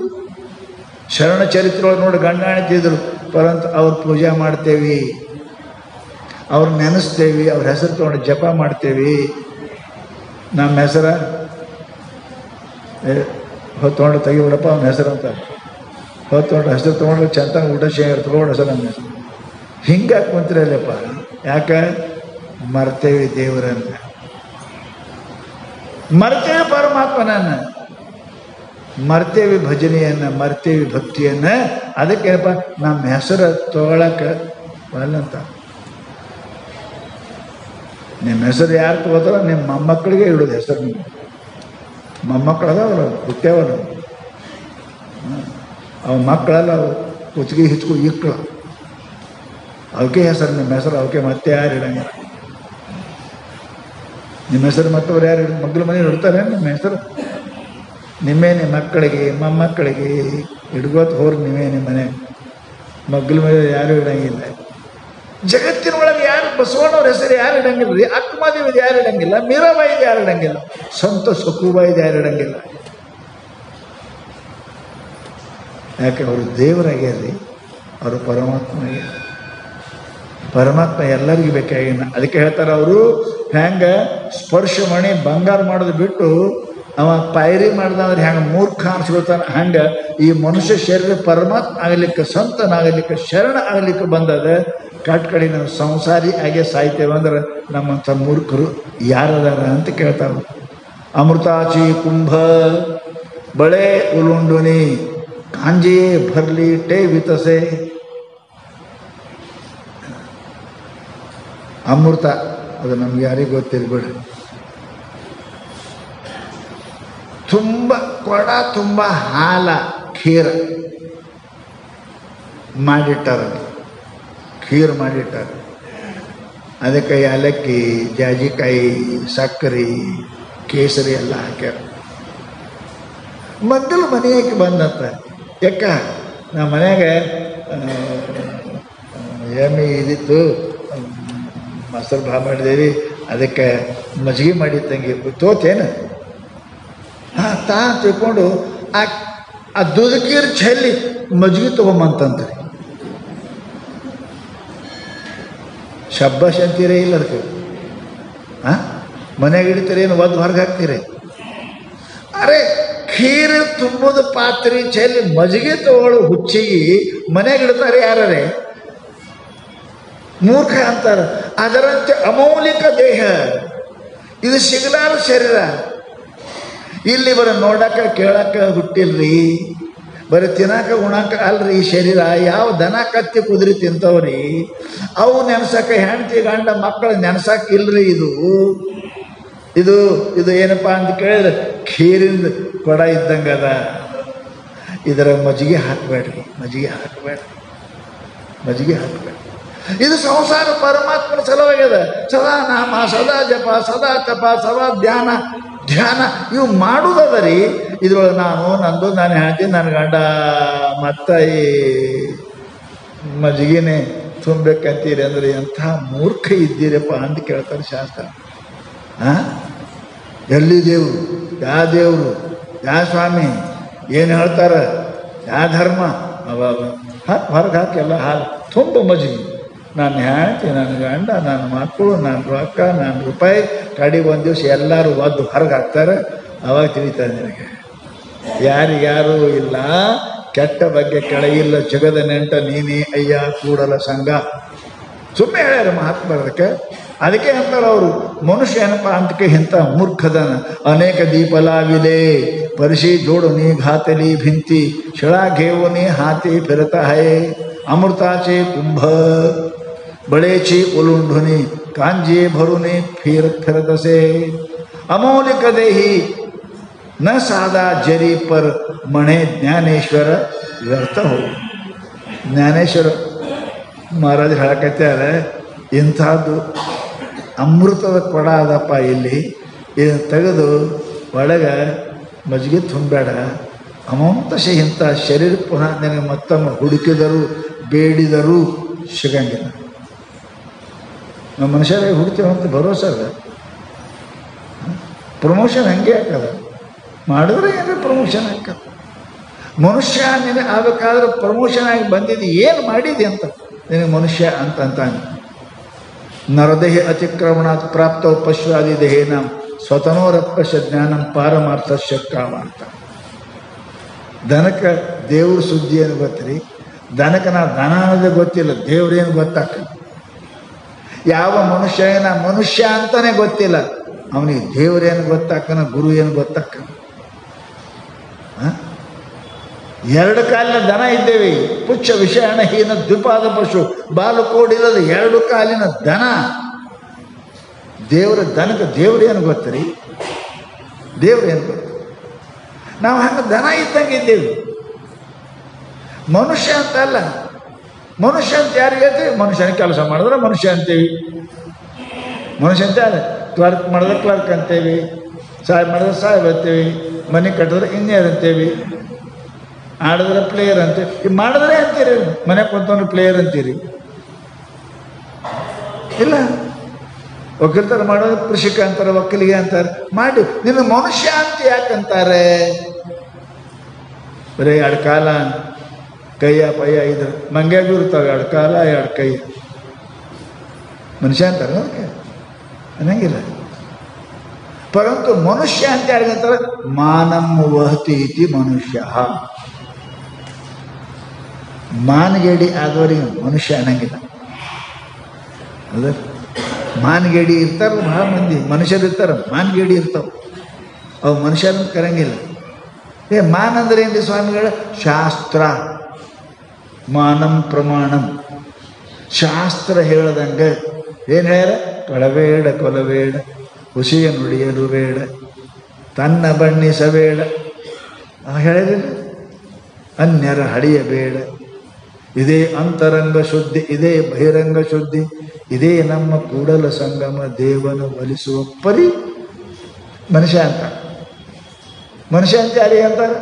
ಶರಣ ಚರಿತ್ರೆ ಒಳಗೆ ನೋಡಿ ಗಂಡ ಹೆಣ್ತಿದ್ರು. ಪರಂತು ಅವ್ರು ಪೂಜೆ ಮಾಡ್ತೇವಿ, ಅವ್ರು ನೆನೆಸ್ತೇವಿ, ಅವ್ರ ಹೆಸರು ತೊಗೊಂಡು ಜಪ ಮಾಡ್ತೇವಿ. ನಮ್ಮ ಹೆಸರ ತೊಗೊಂಡು ತೆಗಿಬಿಡಪ್ಪ ಅವನ ಹೆಸರು ಅಂತ ತೊಗೊಂಡು ಹೆಸರು ತೊಗೊಂಡು ಚಂದ ಊಟ ಶೇರ್ ತೊಗೊಂಡು ಹೆಸರು ನಮ್ಮ ಹೆಸರು. ಹಿಂಗೆ ಕುಂತಿರಲ್ಲಪ್ಪ. ಯಾಕೆ? ಮರ್ತೇವಿ ದೇವರನ್ನ, ಮರ್ತೇವಿ ಪರಮಾತ್ಮನನ್ನ, ಮರ್ತೇವಿ ಭಜನೆಯನ್ನ, ಮರ್ತೇವಿ ಭಕ್ತಿಯನ್ನ. ಅದಕ್ಕೇನಪ್ಪ ನಮ್ಮ ಹೆಸರು ತೊಗೊಳಕ್ಕೆ ಬರಲ್ಲಂತ. ನಿಮ್ಮ ಹೆಸರು ಯಾರು ತಗೋತಾರ? ನಿಮ್ಮ ಮೊಮ್ಮಕ್ಕಳಿಗೆ ಇಡೋದು ಹೆಸರು. ನಿಮ್ಮ ಮೊಮ್ಮಕ್ಕಳದ ಅವರು ಹುಟ್ಟೇವಲ್ಲ, ಅವ ಮಕ್ಕಳಲ್ಲ, ಅವು ಕುಚ್ಚಿಗೆ ಹಿಚ್ಕು ಇಕ್ಕಳು. ಅವಕ್ಕೆ ಹೆಸರು ನಿಮ್ಮ ಹೆಸರು. ಅವಕ್ಕೆ ಮತ್ತೆ ಯಾರು ಇಡಂಗಿಲ್ಲ ನಿಮ್ಮ ಹೆಸರು. ಮತ್ತವ್ರು ಯಾರು ಮಗ್ಳ ಮನೆ ಇಡ್ತಾರೆ ನಿಮ್ಮ ಹೆಸರು? ನಿಮ್ಮೇನೆ ಮಕ್ಕಳಿಗೆ ಮೊಮ್ಮಕ್ಕಳಿಗೆ ಹಿಡ್ಕೋತ ಹೋರ್ ನೀವೇ ನಿಮ್ಮ ಮನೆ. ಮಗ್ಳ ಮೇಲೆ ಯಾರು ಇಡಂಗಿಲ್ಲ. ಜಗತ್ತಿನೊಳಗೆ ಯಾರು ಬಸವಣ್ಣವ್ರ ಹೆಸರು ಯಾರು ಇಡಂಗಿಲ್ಲ ರೀ. ಅಕ್ಕಮಹಾದೇವಿದು ಯಾರು ಇಡಂಗಿಲ್ಲ, ಮೀರಾಬಾಯಿದು ಯಾರು ಇಡಂಗಿಲ್ಲ, ಸಂತ ಸಕುಬಾಯಿದು ಯಾರು ಇಡಂಗಿಲ್ಲ. ಯಾಕೆ? ಅವರು ದೇವರಾಗ್ಯಾರ್ರಿ, ಅವರು ಪರಮಾತ್ಮನಾಗ್ಯಾರ. ಪರಮಾತ್ಮ ಎಲ್ಲರಿಗೂ ಬೇಕಾಗಿನ. ಅದಕ್ಕೆ ಹೇಳ್ತಾರೆ ಅವರು, ಹೆಂಗೆ ಸ್ಪರ್ಶ ಮಣಿ ಬಂಗಾರ ಮಾಡೋದು ಬಿಟ್ಟು ಅವ ಪಾಯರಿ ಮಾಡ್ದಂದ್ರೆ ಹೆಂಗೆ ಮೂರ್ಖ ಅನ್ಸ್ಕೊತಾನೆ, ಹಂಗೆ ಈ ಮನುಷ್ಯ ಶರೀರ ಪರಮಾತ್ಮ ಆಗಲಿಕ್ಕೆ, ಸಂತನಾಗಲಿಕ್ಕೆ, ಶರಣ ಆಗಲಿಕ್ಕೆ ಬಂದದ. ಕಟ್ಕಡಿ ನಾವು ಸಂಸಾರಿ ಆಗೇ ಸಾಯ್ತೇವೆ ಅಂದ್ರೆ ನಮ್ಮಂಥ ಮೂರ್ಖರು ಯಾರದಾರ ಅಂತ ಕೇಳ್ತಾರೆ. ಅಮೃತಾಚಿ ಕುಂಭ ಬಳೆ ಉಲುಂಡುನಿ ಕಾಂಜಿಯೇ ಭರ್ಲಿ ಟೇ ವಿತಸೆ. ಅಮೃತ ಅದು ನಮ್ಗೆ ಯಾರಿಗೂ ಗೊತ್ತಿರ್ಬೇಡ. ತುಂಬ ಕೊಡ ತುಂಬ ಹಾಲ ಖೀರ ಮಾಡಿಟ್ಟಾರ. ಖೀರ್ ಮಾಡಿಟ್ಟಾರೆ. ಅದಕ್ಕೆ ಏಲಕ್ಕಿ, ಜಾಜಿಕಾಯಿ, ಸಕ್ಕರೆ, ಕೇಸರಿ ಎಲ್ಲ ಹಾಕ್ಯಾರ. ಮಗ್ಗಲು ಮನೆಯಾಗಿ ಬಂದಂತ, ಯಾಕ ನಮ್ಮ ಮನ್ಯಾಗ ಎಮ್ಮೆ ಇದಿತ್ತು, ಮೊಸರು ಭಾಳ ಮಾಡಿದೇವಿ, ಅದಕ್ಕೆ ಮಜ್ಜಿಗೆ ಮಾಡಿದ್ದಂಗೆ ತೋತೇನು? ಹಾಂ ತಿಳ್ಕೊಂಡು ಆ ದುದುಕೀರ್ ಚೆಲ್ಲಿ ಮಜ್ಜಿಗೆ ತೊಗೊಂಬಂತಂತ್ರಿ. ಶಬ್ಬಾಷ್ ಅಂತೀರೇ ಇಲ್ಲ ಅದಕ್ಕೆ. ಹಾಂ ಮನೆಯಾಗ ಹಿಡಿತೀರಿ ಏನು ಒದ್ದು ಹೊರಗೆ ಹಾಕ್ತೀರಿ? ಅರೆ ಖೀರ್ ತುಂಬೋದು ಪಾತ್ರೆ ಚೆಲ್ಲಿ ಮಜ್ಜಿಗೆ ತಗೊಳ್ಳೋ ಹುಚ್ಚಿಗೆ ಮನೆಯಾಗ ಇಡ್ತಾರೆ ಯಾರೇ? ಮೂರ್ಖ ಅಂತಾರೆ. ಅದರಂತೆ ಅಮೌಲಿಕ ದೇಹ, ಇದು ಸಿಗಲಾರ ಶರೀರ. ಇಲ್ಲಿ ಬರೀ ನೋಡಕ್ಕ ಕೇಳಕ್ಕ ಹುಟ್ಟಿಲ್ರಿ, ಬರೀ ತಿನ್ನಾಕ ಉಣಾಕ ಅಲ್ರಿ ಈ ಶರೀರ. ಯಾವ ದನ ಕತ್ತಿ ಕುದುರೆ ತಿಂತವ್ರಿ, ಅವು ನೆನ್ಸಕ್ಕೆ ಹೆಂಡತಿ ಗಂಡ ಮಕ್ಕಳು ನೆನ್ಸಕ್ಕೆ ಇಲ್ರಿ. ಇದು ಏನಪ್ಪ ಅಂತ ಕೇಳಿದ್ರೆ ಖೀರಿಂದ ಕೊಡ ಇದ್ದಂಗೆ ಅದ. ಇದರ ಮಜ್ಜಿಗೆ ಹಾಕಬೇಡ್ರಿ, ಮಜ್ಜಿಗೆ ಹಾಕಬೇಡ್ರಿ. ಇದು ಸಂಸಾರ ಪರಮಾತ್ಮನ ಸಲುವಾಗ್ಯದ. ಸದಾ ನಾಮ, ಸದಾ ಜಪ, ಸದಾ ತಪ, ಸದಾ ಧ್ಯಾನ ಇವು ಮಾಡುವುದದ ರೀ. ಇದ್ರೊಳಗೆ ನಂದು ನಾನು ಹೇಳ್ತೀನಿ, ನನ್ನ ಗಂಡ ಮತ್ತು ಈ ಮಜ್ಜಿಗೆನೆ ತುಂಬಬೇಕಂತೀರಿ ಅಂದ್ರೆ ಎಂಥ ಮೂರ್ಖ ಇದ್ದೀರಪ್ಪ ಅಂತ ಕೇಳ್ತಾರೆ ಶಾಸ್ತ್ರ. ಎಲ್ಲಿ ದೇವರು, ಯಾವ ದೇವರು, ಯಾವ ಸ್ವಾಮಿ, ಏನು ಹೇಳ್ತಾರೆ, ಯಾವ ಧರ್ಮ? ಹೊರಗೆ ಹಾಕಿ ಹಾಲು ತುಂಬ ಮಜ್ಜಿಗೆ. ನಾನು ಹೇಳ್ತೀನಿ, ನನ್ನ ಗಂಡ, ನನ್ನ ಮಕ್ಕಳು, ನನ್ನ ರೊಕ್ಕ, ನನ್ನ ರೂಪಾಯಿ, ಕಡೆಗೆ ಒಂದು ದಿವಸ ಎಲ್ಲರೂ ಒದ್ದು ಹೊರಗೆ ಹಾಕ್ತಾರೆ. ಅವಾಗ ತಿಳಿತಾರೆ ನಿನಗೆ ಯಾರಿಗ್ಯಾರೂ ಇಲ್ಲ, ಕೆಟ್ಟ ಬಗ್ಗೆ ಕೆಳಗಿಲ್ಲ, ಜಗದ ನೆಂಟ ನೀನೇ ಅಯ್ಯ ಕೂಡಲ ಸಂಘ. ಸುಮ್ಮನೆ ಹೇಳ್ಯಾರ ಮಹಾತ್ಮರದಕ್ಕೆ. ಅದಕ್ಕೆ ಅಂತಾರೆ ಅವರು, ಮನುಷ್ಯ ಏನಪ್ಪ ಅಂತಕ್ಕೆ ಇಂಥ ಮೂರ್ಖದನ. ಅನೇಕ ದೀಪಲಾವಿಲೆ ಪರಿಶಿ ಜೋಡನಿ ಘಾತಲಿ ಭಿಂತಿ ಶಿಳಾ ಘೇವನಿ ಹಾತಿ ಫಿರತ ಹೈ ಅಮೃತಾಚೆ ಕುಂಭ बड़ेची उलुंढुनी कांजे भरुनी फिरतसे अमौलिक देही न साधा जरी पर मणे ज्ञानेश्वर व्यर्थ हो. ಜ್ಞಾನೇಶ್ವರ ಮಹಾರಾಜರು ಹೇಳಕತ್ತಾರೆ, ಇಂಥದ್ದು ಅಮೃತದ ಕೊಡ ಅದಪ್ಪ ಇಲ್ಲಿ, ಇದನ್ನು ತೆಗೆದು ಒಳಗೆ ಮಜ್ಜಿಗೆ ತುಂಬಬೇಡ, ಅಮೌಂತಶೆ ಇಂಥ ಶರೀರ ಪುನಃ ನಿನಗೆ ಮತ್ತೊಮ್ಮೆ ಹುಡುಕಿದರೂ ಬೇಡಿದರೂ ಸಿಗಂಗಿಲ್ಲ. ನಾವು ಮನುಷ್ಯರಾಗಿ ಹುಡ್ತೀವಂತ ಭರೋಸೆ ಅದ. ಪ್ರಮೋಷನ್ ಹಂಗೆ ಹಾಕದ, ಮಾಡಿದ್ರೆ ಏನಾರ ಪ್ರಮೋಷನ್ ಹಾಕದ. ಮನುಷ್ಯ ನಿನಗೆ ಆಗಬೇಕಾದ್ರೆ ಪ್ರಮೋಷನ್ ಆಗಿ ಬಂದಿದ್ದು ಏನು ಮಾಡಿದೆ ಅಂತ ನಿನಗೆ ಮನುಷ್ಯ ಅಂತಾನೆ. ನರದೇಹ ಅತಿಕ್ರಮಣಾತ್ ಪ್ರಾಪ್ತ ಪಶ್ವಾದಿ ದೇಹೇನ ಸ್ವತನೋರಪ್ಪಶ ಜ್ಞಾನಂ ಪಾರಮಾರ್ಥಸ್ಯ ಕಾಮಾರ್ಥ. ದನಕ್ಕೆ ದೇವ್ರ ಸುದ್ದಿ ಏನು ಗೊತ್ತ್ರಿ? ದನಕ್ಕೆ ನಾ ದನ ಅನ್ನೋದೇ ಗೊತ್ತಿಲ್ಲ, ದೇವ್ರೇನು ಗೊತ್ತಾಕ. ಯಾವ ಮನುಷ್ಯ ಅಂತಾನೆ ಗೊತ್ತಿಲ್ಲ, ಅವನಿಗೆ ದೇವ್ರೇನು ಗೊತ್ತಾಕನ, ಗುರು ಏನು ಗೊತ್ತಾಕನ. ಎರಡು ಕಾಲಿನ ದನ ಇದ್ದೇವೆ, ಪುಚ್ಚ ವಿಷಯಣ ಹೀನ ದ್ವಿಪಾದ ಪಶು ಬಾಲು ಕೋಡಿಲ್ಲದ ಎರಡು ಕಾಲಿನ ದನ. ದನಕ್ಕೆ ದೇವ್ರೇನು ಗೊತ್ತರಿ? ದೇವ್ರೇನು ಗೊತ್ತ? ನಾವು ಹಂಗೆ ದನ ಇದ್ದಂಗೆ ಇದ್ದೇವೆ. ಮನುಷ್ಯ ಅಂತ ಅಲ್ಲ. ಮನುಷ್ಯ ಅಂತ ಯಾರಿಗೆ ಹೇಳ್ತೀವಿ? ಮನುಷ್ಯನ ಕೆಲಸ ಮಾಡಿದ್ರೆ ಮನುಷ್ಯ ಅಂತೀವಿ. ಮನುಷ್ಯ ಅಂತ ಕ್ಲರ್ಕ್ ಮಾಡಿದ್ರೆ ಕ್ಲರ್ಕ್ ಅಂತೇವಿ, ಸಾಹೇಬ್ ಮಾಡಿದ್ರೆ ಸಾಹೇಬ್ ಅಂತೀವಿ, ಮನೆ ಕಟ್ಟಿದ್ರೆ ಇಂಜಿನಿಯರ್ ಅಂತೇವಿ, ಆಡಿದ್ರೆ ಪ್ಲೇಯರ್ ಅಂತೀವಿ. ಮಾಡಿದ್ರೆ ಅಂತೀರಿ, ಮನೆ ಕುಂತವ್ರು ಪ್ಲೇಯರ್ ಅಂತೀರಿ. ಇಲ್ಲ, ಒಕ್ಕಲ್ತರ ಮಾಡೋದು ಕೃಷಿಕ ಅಂತಾರೆ, ಒಕ್ಕಲಿಗೆ ಅಂತಾರೆ. ಮಾಡಿ ನಿನ್ನ ಮನುಷ್ಯ ಅಂತ ಯಾಕಂತಾರೆ? ಬರೀ ಎರಡು ಕಾಲ ಕೈಯ ಪಯ್ಯ ಇದ್ರೆ ಮಂಗ್ಯಾಗೂ ಇರ್ತಾವೆ, ಎರಡು ಕಾಲ ಎರಡು ಕೈ, ಮನುಷ್ಯ ಅಂತಾರೆ ಅದಕ್ಕೆ ಅನ್ನಂಗಿಲ್ಲ. ಪರಂತು ಮನುಷ್ಯ ಅಂತ ಯಾರಿಗಂತಾರೆ? ಮಾನಂ ವಹತಿ ಇತಿ ಮನುಷ್ಯ. ಮಾನಗೇಡಿ ಆದವರಿಗೆ ಮನುಷ್ಯ ಅನ್ನಂಗಿಲ್ಲ. ಅದ ಮಾನಗೇಡಿ ಇರ್ತಾರಲ್ಲ ಭಾಳ ಮಂದಿ, ಮನುಷ್ಯರು ಇರ್ತಾರೆ, ಮಾನಗೇಡಿ ಇರ್ತಾವೆ, ಅವು ಮನುಷ್ಯರನ್ನು ಕರಂಗಿಲ್ಲ. ಮಾನ ಅಂದ್ರೆ ಏನ್ರಿ ಸ್ವಾಮಿಗಳ? ಶಾಸ್ತ್ರ. ಮಾನಂ ಪ್ರಮಾಣಂ. ಶಾಸ್ತ್ರ ಹೇಳದಂಗೆ ಏನು ಹೇಳ್ಯಾರ? ಕಳಬೇಡ ಕೊಲಬೇಡ, ಹುಸಿಯ ನುಡಿಯಲು ಬೇಡ, ತನ್ನ ಬಣ್ಣಿಸಬೇಡ ಹೇಳಿರಲಿಲ್ಲ. ಅನ್ಯರ ಹಳಿಯಬೇಡ, ಇದೇ ಅಂತರಂಗ ಶುದ್ಧಿ, ಇದೇ ಬಹಿರಂಗ ಶುದ್ಧಿ, ಇದೇ ನಮ್ಮ ಕೂಡಲ ಸಂಗಮ ದೇವನ ಒಲಿಸುವ ಪರಿ ಮನುಷ್ಯ ಅಂತ. ಮನುಷ್ಯ ಅಂತ ಯಾರಿಗೆ ಅಂತಾರೆ?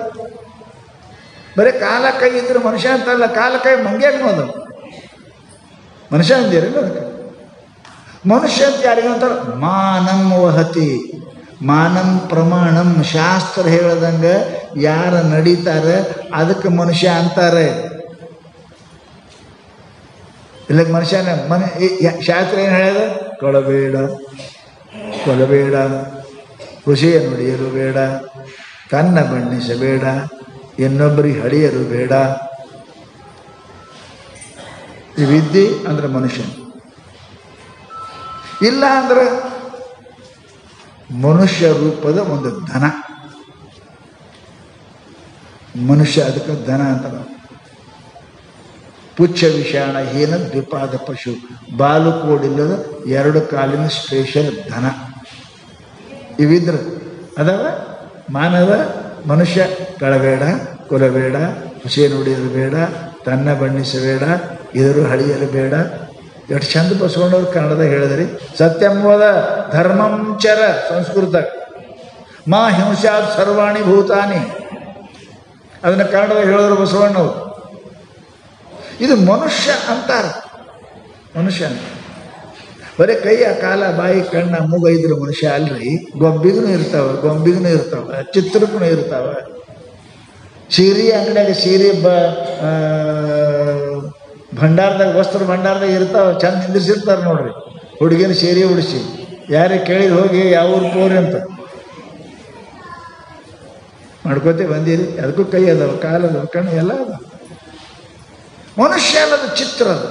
ಬರೀ ಕಾಲ ಕೈ ಇದ್ರೆ ಮನುಷ್ಯ ಅಂತಲ್ಲ, ಕಾಲ ಕೈ ಮಂಗ್ಯಾಗ ನೋದ ಮನುಷ್ಯ ಅಂದಿರಿ. ಅದಕ್ಕೆ ಮನುಷ್ಯ ಅಂತ ಯಾರಿಗೆ ಅಂತಾರೆ? ಮಾನಂ ವಹತಿ, ಮಾನಂ ಪ್ರಮಾಣಂ. ಶಾಸ್ತ್ರ ಹೇಳ್ದಂಗೆ ಯಾರು ನಡೀತಾರೆ ಅದಕ್ಕೆ ಮನುಷ್ಯ ಅಂತಾರೆ. ಇಲ್ಲ ಮನುಷ್ಯನ ಶಾಸ್ತ್ರ ಏನು ಹೇಳ್ಯದ? ಕೊಳಬೇಡ, ಕೊಲಬೇಡ, ಋಷಿಯ ನುಡಿಯಲು ಬೇಡ, ಕನ್ನ ಬಣ್ಣಿಸಬೇಡ, ಇನ್ನೊಬ್ಬರಿಗೆ ಹಳಿಯಲು ಬೇಡ. ಈ ವಿದ್ಯೆ ಅಂದ್ರೆ ಮನುಷ್ಯ. ಇಲ್ಲ ಅಂದ್ರೆ ಮನುಷ್ಯ ರೂಪದ ಒಂದು ಧನ. ಮನುಷ್ಯ ಅದಕ್ಕೆ ಧನ ಅಂತ. ಪುಚ್ಛ ವಿಷಾಣ ಹೀನ ದ್ವಿಪಾದ ಪಶು, ಬಾಲು ಕೋಡಿಲ್ಲದ 2 ಕಾಲಿನ ಸ್ಪೆಷಲ್ ಧನ. ಇವಿದ್ರೆ ಅದಾವ ಮಾನವ. ಮನುಷ್ಯ ಕಳಬೇಡ, ಕೊಲಬೇಡ, ಹುಸಿ ನುಡಿಯಲು ಬೇಡ, ತನ್ನ ಬಣ್ಣಿಸಬೇಡ, ಇದರು ಹಳಿಯಲು ಬೇಡ. ಎಷ್ಟು ಚಂದ ಬಸವಣ್ಣವ್ರು ಕನ್ನಡದಾಗ ಹೇಳಿದ್ರಿ. ಸತ್ಯಂವದ ಧರ್ಮಂಚರ ಸಂಸ್ಕೃತ ಮಾ ಹಿಂಸಾತ್ ಸರ್ವಾಣಿ ಭೂತಾನಿ, ಅದನ್ನು ಕನ್ನಡದಾಗ ಹೇಳಿದ್ರು ಬಸವಣ್ಣವ್ರು. ಇದು ಮನುಷ್ಯ ಅಂತಾರೆ. ಮನುಷ್ಯ ಅಂತ ಬರೀ ಕೈಯ ಕಾಲ ಬಾಯಿ ಕಣ್ಣ ಮೂಗ ಇದ್ರೆ ಮನುಷ್ಯ ಅಲ್ರಿ. ಗೊಂಬಿಗೂ ಇರ್ತಾವೆ, ಗೊಂಬಿಗೂ ಇರ್ತಾವೆ, ಚಿತ್ರಕ್ಕೂ ಇರ್ತಾವೆ. ಸೀರೆ ಅಂಗಡಿಯಾಗ ಸೀರೆ ಭಂಡಾರದಾಗ, ವಸ್ತ್ರ ಭಂಡಾರದಾಗ ಇರ್ತಾವೆ. ಚಂದ ನಿಂದಿರ್ಸಿರ್ತಾರೆ ನೋಡ್ರಿ. ಹುಡುಗಿನ ಸೀರೆ ಉಡಿಸಿ ಯಾರೇ ಕೇಳಿದ್ ಹೋಗಿ ಯಾವ ಊರು ಪೋರಿ ಅಂತ ಮಾಡ್ಕೋತೆ ಬಂದಿರಿ. ಅದಕ್ಕೂ ಕೈ ಅದಾವ, ಕಾಲದವ, ಕಣ್ಣು ಎಲ್ಲ ಅದಾವ. ಮನುಷ್ಯ ಅಲ್ಲದ ಚಿತ್ರ ಅದು.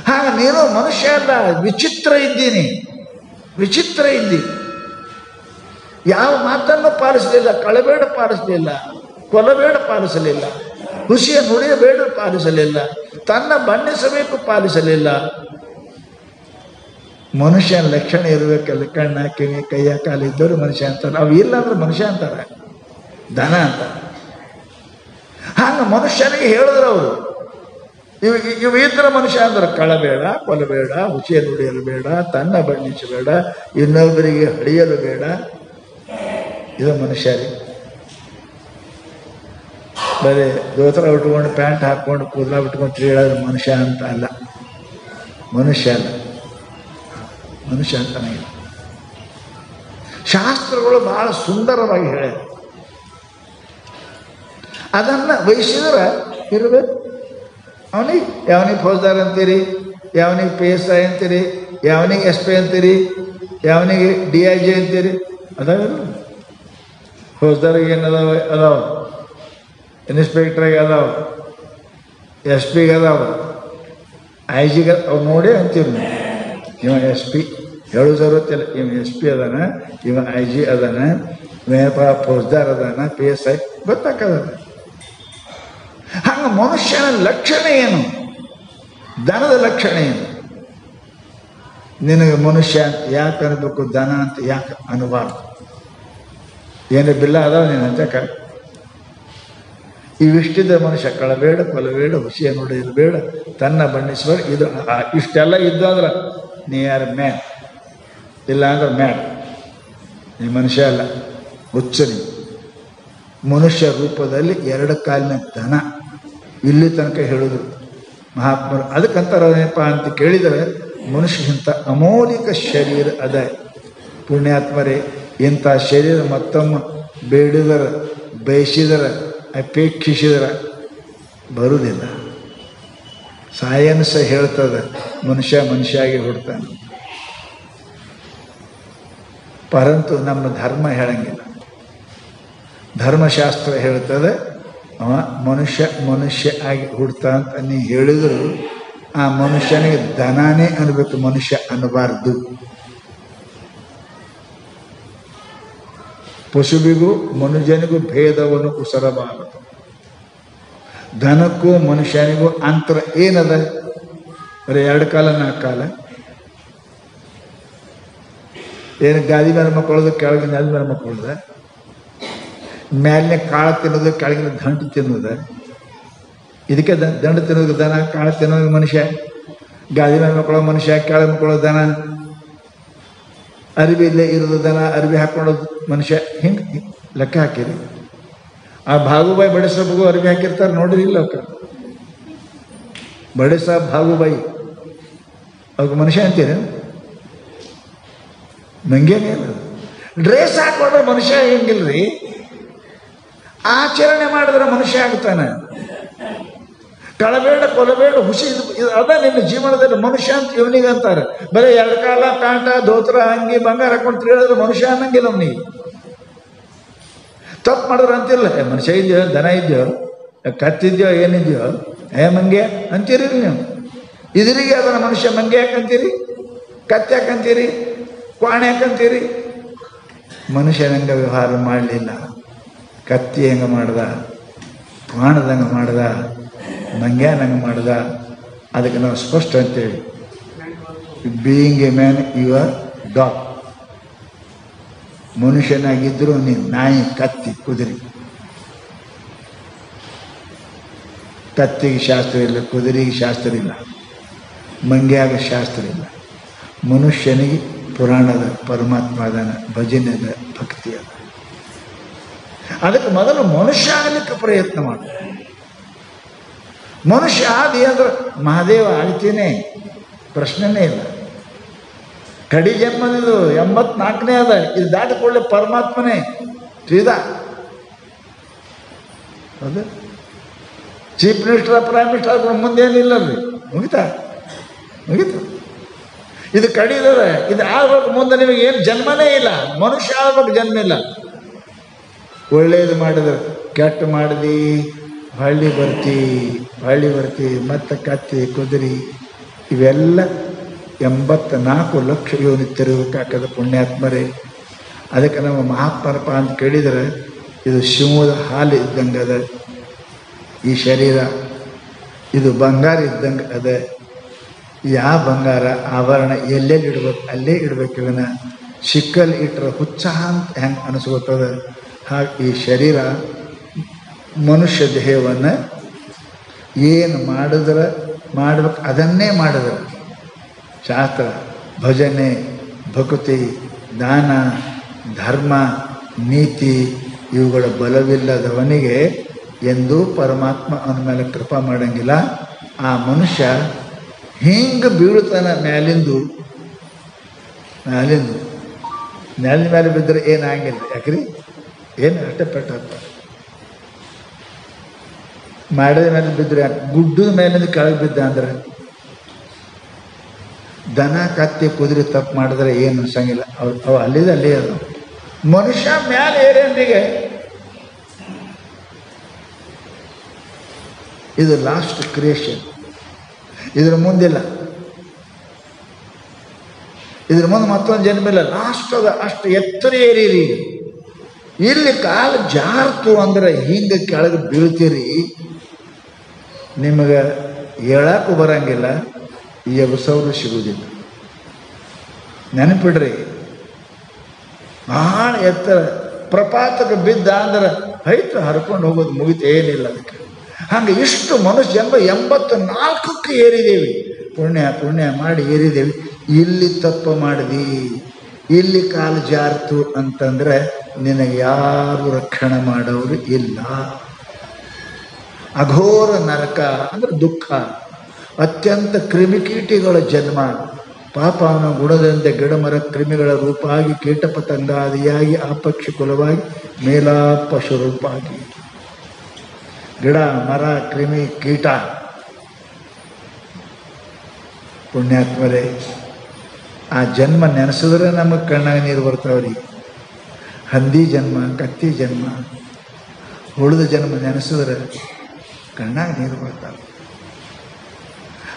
ಹಾಗ ನೀನು ಮನುಷ್ಯ ಅಲ್ಲ, ವಿಚಿತ್ರ ಇದ್ದೀನಿ, ವಿಚಿತ್ರ ಇದ್ದಿ. ಯಾವ ಮಾತನ್ನು ಪಾಲಿಸಲಿಲ್ಲ, ಕಳಬೇಡ ಪಾಲಿಸಲಿಲ್ಲ, ಕೊಲಬೇಡ ಪಾಲಿಸಲಿಲ್ಲ, ಹುಸಿಯ ನುಡಿಯಬೇಡ ಪಾಲಿಸಲಿಲ್ಲ, ತನ್ನ ಬಣ್ಣಿಸಬೇಕು ಪಾಲಿಸಲಿಲ್ಲ. ಮನುಷ್ಯನ ಲಕ್ಷಣ ಇರಬೇಕಲ್ಲ. ಕಣ್ಣ ಕಿವಿ ಕೈಯ ಕಾಲು ಇದ್ದವರು ಮನುಷ್ಯ ಅಂತಾರೆ. ಅವು ಇಲ್ಲ ಅಂದ್ರೆ ಮನುಷ್ಯ ಅಂತಾರೆ, ದನ ಅಂತ. ಹಾಗೆ ಮನುಷ್ಯನಿಗೆ ಹೇಳಿದ್ರು ಅವರು, ಇವು ಇದ್ರೆ ಮನುಷ್ಯ ಅಂದ್ರೆ ಕಳಬೇಡ, ಕೊಲಬೇಡ, ಹುಸಿಯ ನುಡಿಯಲು ಬೇಡ, ತನ್ನ ಬಣ್ಣಿಸಬೇಡ, ಇನ್ನೊಬ್ಬರಿಗೆ ಹಳಿಯಲು ಬೇಡ. ಇದು ಮನುಷ್ಯರಿಗೆ. ಬರೀ ದೋತ್ರ ಉಟ್ಕೊಂಡು ಪ್ಯಾಂಟ್ ಹಾಕ್ಕೊಂಡು ಕೂದಲ ಬಿಟ್ಕೊಂಡು ತಿರುಗಾಡೋದು ಮನುಷ್ಯ ಅಂತ ಅಲ್ಲ. ಮನುಷ್ಯ ಅಲ್ಲ, ಮನುಷ್ಯ ಅಂತಾನೆ. ಶಾಸ್ತ್ರಗಳು ಬಹಳ ಸುಂದರವಾಗಿ ಹೇಳ, ಅದನ್ನು ವಹಿಸಿದ್ರೆ ಇರಬೇಕು. ಯಾವನಿಗೆ ಫೌಜ್ದಾರ್ ಅಂತೀರಿ, ಯಾವನಿಗೆ PSI ಅಂತೀರಿ, ಯಾವನಿಗೆ SP ಅಂತೀರಿ, ಯಾವನಿಗೆ DIG ಅಂತೀರಿ. ಅದಾವಿಲ್ಲ. ಫೌಜ್ದಾರಿಗೆ ಏನದಾವ? ಅದಾವ. ಇನ್ಸ್ಪೆಕ್ಟ್ರಿಗೆ ಅದಾವ, SP ಅದಾವ, IG ಅವು ನೋಡಿ ಅಂತೀವಿ ನಾವು. ಇವ SP ಹೇಳು ಜರುತ್ತಿಲ್ಲ. ಇವ SP ಅದಾನ, ಇವ IG ಅದಾನ, ಇವ ಫೌಜ್ದಾರ್ ಅದಾನ, PSI ಗೊತ್ತಾಕದ. ಹಂಗೆ ಮನುಷ್ಯನ ಲಕ್ಷಣ ಏನು? ದನದ ಲಕ್ಷಣ ಏನು? ನಿನಗೆ ಮನುಷ್ಯ ಅಂತ ಯಾಕೆ ಅನ್ಬೇಕು, ದನ ಅಂತ ಯಾಕೆ ಅನ್ಬಾರ್ದು? ಏನು ಬಿಲ್ಲ ಅದಾವ ನೀನು ಅಂತಕ. ಇವಿಷ್ಟಿದ್ದ ಮನುಷ್ಯ ಕಳಬೇಡ, ಕೊಲಬೇಡ, ಹುಸಿಯ ನುಡಿಯಬೇಡ, ತನ್ನ ಬಣ್ಣಿಸಬೇಡ. ಇದು ಇಷ್ಟೆಲ್ಲ ಇದ್ದು ಅಂದ್ರೆ ನೀ ಯಾರು ಮ್ಯಾನ್, ಇಲ್ಲ ಅಂದ್ರೆ ಮ್ಯಾನ್. ನೀ ಮನುಷ್ಯ ಅಲ್ಲ, ಹುಚ್ಚನಿ. ಮನುಷ್ಯ ರೂಪದಲ್ಲಿ 2 ಕಾಲಿನ ದನ. ಇಲ್ಲಿ ತನಕ ಹೇಳಿದ್ರು ಮಹಾತ್ಮರು. ಅದಕ್ಕಂತಾರಪ್ಪ ಅಂತ ಕೇಳಿದರೆ, ಮನುಷ್ಯಂತ ಅಮೌಲಿಕ ಶರೀರ ಅದ. ಪುಣ್ಯಾತ್ಮರೇ, ಇಂಥ ಶರೀರ ಮತ್ತೊಮ್ಮೆ ಬೇಡಿದರ, ಬಯಸಿದರ, ಅಪೇಕ್ಷಿಸಿದರ ಬರುವುದಿಲ್ಲ. ಸೈನ್ಸ್ ಹೇಳ್ತದೆ ಮನುಷ್ಯ ಮನುಷ್ಯಾಗಿ ಹುಡ್ತಾನೆ, ಪರಂತು ನಮ್ಮ ಧರ್ಮ ಹೇಳಂಗಿಲ್ಲ. ಧರ್ಮಶಾಸ್ತ್ರ ಹೇಳ್ತದೆ ಅವ ಮನುಷ್ಯ ಆಗಿ ಹುಡ್ತಾ ಅಂತ ನೀ ಹೇಳಿದ್ರು ಆ ಮನುಷ್ಯನಿಗೆ ದನಾನೇ ಅನ್ಬೇಕು, ಮನುಷ್ಯ ಅನ್ನಬಾರ್ದು. ಪಶುವಿಗೂ ಮನುಷ್ಯನಿಗೂ ಭೇದವನ್ನು ಉಸರಬಾರದು. ದನಕ್ಕೂ ಮನುಷ್ಯನಿಗೂ ಅಂತರ ಏನದ? ಬರೀ 2 ಕಾಲ 4 ಕಾಲ. ಏನು ಗಾದಿ ಮೇಲೆ ಮಕ್ಕಳೋದು, ಕೆಳಗಿನ ನೆಲದ ಮೇಲೆ ಮಕ್ಕಳೋದ, ಮೇಲಿನ ಕಾಳು ತಿನ್ನೋದು, ಕೆಳಗಿನ ದಂಟು ತಿನ್ನೋದು. ಇದಕ್ಕೆ ದಂಡ ತಿನ್ನೋದು ದನ, ಕಾಳು ತಿನ್ನೋದು ಮನುಷ್ಯ, ಗಾದಿ ಮೇಲೆ ಮಕ್ಕಳೋ ಮನುಷ್ಯ, ಕೆಳಗೆ ಮಕ್ಕಳೋ ದನ, ಅರಿವಿ ಇಲ್ಲೇ ಇರೋದು ದನ, ಅರಿವಿ ಹಾಕ್ಕೊಳ್ಳೋದು ಮನುಷ್ಯ. ಹಿಂಗೆ ಲೆಕ್ಕ ಹಾಕಿರಿ. ಆ ಭಾಗುಬಾಯಿ ಬಡೆ ಸಾಬ್ಗೂ ಅರಿವಿ ಹಾಕಿರ್ತಾರೆ ನೋಡ್ರಿ, ಇಲ್ಲ ಅವಕ್ಕೆ ಬಡೆ ಸಾಬ್ ಭಾಗುಬಾಯಿ ಅವ್ರಿಗೆ ಮನುಷ್ಯ ಅಂತೀರ? ನಂಗೇನೇ ಇಲ್ಲ. ಡ್ರೆಸ್ ಹಾಕೊಂಡ್ರೆ ಮನುಷ್ಯ ಹೆಂಗಿಲ್ರಿ? ಆಚರಣೆ ಮಾಡಿದ್ರೆ ಮನುಷ್ಯ ಆಗ್ತಾನೆ. ಕಳಬೇಡ ಕೊಲಬೇಡ ಹುಸಿ, ಅದ ನಿನ್ನ ಜೀವನದಲ್ಲಿ ಮನುಷ್ಯ ಅಂತ ಇವನಿಗೆ ಅಂತಾರೆ. ಬರೀ ಎರಡು ಕಾಲ ಪ್ಯಾಂಟ ಧೋತ್ರ ಅಂಗಿ ಬಂಗಾರ ಹಾಕೊಂಡು ತಿಳಿದ್ರೆ ಮನುಷ್ಯ ಅನ್ನಂಗಿಲ್ಲ ಅವನಿಗೆ. ತಪ್ಪು ಮಾಡಿದ್ರೆ ಅಂತಿಲ್ಲ, ಮನುಷ್ಯ ಇದೆಯೋ, ದನ ಇದೆಯೋ, ಕತ್ತಿದ್ಯೋ, ಏನಿದೆಯೋ, ಮಂಗೆ ಅಂತೀರಿ ನೀವು. ಇದ್ರಿಗೆ ಅದನ್ನ ಮನುಷ್ಯ ಮಂಗೆ ಯಾಕಂತೀರಿ? ಕತ್ತಿ ಯಾಕಂತೀರಿ? ಕ್ವಾಣೆ ಯಾಕಂತೀರಿ? ಮನುಷ್ಯನಂಗೆ ವ್ಯವಹಾರ ಮಾಡಲಿಲ್ಲ. ಕತ್ತಿ ಹೆಂಗೆ ಮಾಡ್ದ, ಕ್ವಾಣದಂಗೆ ಮಾಡ್ದ, ಮಂಗ್ಯಾನಂಗೆ ಮಾಡ್ದ. ಅದಕ್ಕೆ ನಾವು ಸ್ಪಷ್ಟ ಅಂತೇಳಿ, being a man you are dog. ಮನುಷ್ಯನಾಗಿದ್ದರೂ ನೀನು ನಾಯಿ, ಕತ್ತಿ, ಕುದುರೆ. ಕತ್ತಿಗೆ ಶಾಸ್ತ್ರ ಇಲ್ಲ, ಕುದುರೆಗೆ ಶಾಸ್ತ್ರ ಇಲ್ಲ, ಮಂಗ್ಯಾಗ ಶಾಸ್ತ್ರ ಇಲ್ಲ. ಮನುಷ್ಯನಿಗೆ ಪುರಾಣದ ಪರಮಾತ್ಮ ಅದನ, ಭಜನೆ ಅದ, ಭಕ್ತಿ ಅದ. ಅದಕ್ಕೆ ಮೊದಲು ಮನುಷ್ಯ ಆಗಲಿಕ್ಕೆ ಪ್ರಯತ್ನ ಮಾಡು. ಮನುಷ್ಯ ಆದಿ ಅಂದ್ರೆ ಮಹಾದೇವ ಆಗ್ತೀನೇ, ಪ್ರಶ್ನೆನೇ ಇಲ್ಲ. ಕಡಿ ಜನ್ಮದಿದು 84ನೇ ಅದ. ಇದು ದಾಟಿಕೊಳ್ಳೆ ಪರಮಾತ್ಮನೇ ಸೀದಾ. ಹೌದು, ಚೀಫ್ ಮಿನಿಸ್ಟರ್, ಪ್ರೈಮ್ ಮಿನಿಸ್ಟರ್ ಮುಂದೇನಿಲ್ಲರಿ, ಮುಗಿತಾ ಮುಗೀತು. ಇದು ಕಡಿದದ, ಇದು ಆಗ್ಬೇಕು. ಮುಂದೆ ನಿಮಗೆ ಏನು ಜನ್ಮನೇ ಇಲ್ಲ. ಮನುಷ್ಯ ಆಗ್ಬೇಕು, ಜನ್ಮ ಇಲ್ಲ. ಒಳ್ಳೇದು ಮಾಡಿದ್ರೆ ಕೆಟ್ಟ ಮಾಡಿದಿ, ಹಳ್ಳಿ ಬರ್ತಿ, ಮತ್ತೆ ಕತ್ತಿ, ಕುದುರೆ, ಇವೆಲ್ಲ 84 ಲಕ್ಷ ಯೋನಿ ತಿರುಗಕ್ಕಾಕದ ಪುಣ್ಯಾತ್ಮರೇ. ಅದಕ್ಕೆ ನಮ್ಮ ಮಹಾತ್ಮರಪ್ಪ ಅಂತ ಕೇಳಿದರೆ, ಇದು ಶಿವದ ಹಾಲು ಇದ್ದಂಗೆ ಅದ ಈ ಶರೀರ, ಇದು ಬಂಗಾರ ಇದ್ದಂಗೆ ಅದ. ಯಾವ ಬಂಗಾರ ಆಭರಣ ಎಲ್ಲೆಲ್ಲಿ ಇಡ್ಬೇಕು ಅಲ್ಲೇ ಇಡ್ಬೇಕು. ಇವನ್ನ ಶಿಕ್ಕಲ್ಲಿ ಇಟ್ಟರೆ ಹುಚ್ಚ ಅಂತ ಹೆಂಗೆ ಅನಿಸ್ಕೊತದ, ಹಾಗೆ ಈ ಶರೀರ ಮನುಷ್ಯ ದೇಹವನ್ನು ಏನು ಮಾಡ್ಬೇಕು ಅದನ್ನೇ ಮಾಡಿದ್ರೆ ಶಾಸ್ತ್ರ, ಭಜನೆ, ಭಕ್ತಿ, ದಾನ, ಧರ್ಮ, ನೀತಿ ಇವುಗಳ ಬಲವಿಲ್ಲದವನಿಗೆ ಎಂದೂ ಪರಮಾತ್ಮ ಅವನ ಮೇಲೆ ಕೃಪಾ ಮಾಡಂಗಿಲ್ಲ. ಆ ಮನುಷ್ಯ ಹಿಂಗೆ ಬೀಳುತ್ತಾನೆ ಮ್ಯಾಲಿಂದು ನೆಲದ ಮೇಲೆ ಬಿದ್ದರೆ ಏನಾಗಿಲ್ಲ. ಯಾಕ್ರಿ? ಏನು ಅಷ್ಟೇ ಪೆಟ್ಟಾಗ್ತದೆ. ಮಾಡಿದ ಮೇಲೆ ಬಿದ್ದರೆ, ಗುಡ್ಡದ ಮೇಲಿಂದ ಕೆಳಗೆ ಬಿದ್ದ ಅಂದ್ರೆ, ದನ, ಕತ್ತಿ, ಕುದುರೆ ತಪ್ಪು ಮಾಡಿದ್ರೆ ಏನು ಅನ್ಸಂಗಿಲ್ಲ. ಅವು ಅಲ್ಲಿದೆ ಅಲ್ಲೇ ಅದು. ಮನುಷ್ಯ ಮ್ಯಾಲೆ ಏರೇನಿಗೆ ಇದು ಲಾಸ್ಟ್ ಕ್ರಿಯೇಷನ್. ಇದ್ರ ಮುಂದಿಲ್ಲ, ಇದ್ರ ಮುಂದೆ ಮತ್ತೊಂದು ಜನ್ಮ ಇಲ್ಲ. ಲಾಸ್ಟ್ ಅದ. ಅಷ್ಟು ಎತ್ತರ ಏರಿರಿ. ಇಲ್ಲಿ ಕಾಲು ಜಾರ್ತು ಅಂದ್ರೆ ಹಿಂಗೆ ಕೆಳಗೆ ಬೀಳ್ತೀರಿ, ನಿಮಗೆ ಹೇಳಕ್ಕೂ ಬರಂಗಿಲ್ಲ, ಎಬ್ಸವರು ಸಿಗುವುದಿಲ್ಲ. ನೆನಪಿಡ್ರಿ, ಭಾಳ ಎತ್ತರ ಪ್ರಪಾತಕ್ಕೆ ಬಿದ್ದ ಅಂದ್ರೆ ಹೈತು ಹರ್ಕೊಂಡು ಹೋಗೋದು, ಮುಗಿತು, ಏನಿಲ್ಲ ಅದಕ್ಕೆ. ಹಂಗೆ ಇಷ್ಟು ಮನುಷ್ಯ ಜನ್ಮ 84ಕ್ಕೆ ಏರಿದೇವಿ. ಪುಣ್ಯ ಮಾಡಿ ಏರಿದೇವಿ. ಇಲ್ಲಿ ತಪ್ಪು ಮಾಡಿದಿ, ಇಲ್ಲಿ ಕಾಲು ಜಾರ್ತು ಅಂತಂದ್ರೆ ನಿನಗೆ ಯಾರು ರಕ್ಷಣೆ ಮಾಡೋರು ಇಲ್ಲ. ಅಘೋರ ನರಕ ಅಂದ್ರೆ ದುಃಖ, ಅತ್ಯಂತ ಕ್ರಿಮಿಕೀಟಿಗಳ ಜನ್ಮ. ಪಾಪ ಅವನ ಗುಣದಿಂದ ಗಿಡಮರ ಕ್ರಿಮಿಗಳ ರೂಪಾಗಿ, ಕೀಟಪತಂಗಾದಿಯಾಗಿ, ಅಪಕ್ಷಿ ಕುಲವಾಗಿ, ಮೇಲಾಪ ಸ್ವರೂಪಾಗಿ, ಗಿಡ ಮರ ಕ್ರಿಮಿ ಕೀಟ. ಪುಣ್ಯಾತ್ಮರೇ, ಆ ಜನ್ಮ ನೆನೆಸಿದ್ರೆ ನಮಗೆ ಕಣ್ಣಾಗ ನೀರು ಬರ್ತಾವ್ರಿ. ಹಂದಿ ಜನ್ಮ, ಕತ್ತಿ ಜನ್ಮ, ಉಳಿದ ಜನ್ಮ ನೆನೆಸಿದ್ರೆ ಕಣ್ಣಾಗ ನೀರು ಬರ್ತಾವೆ.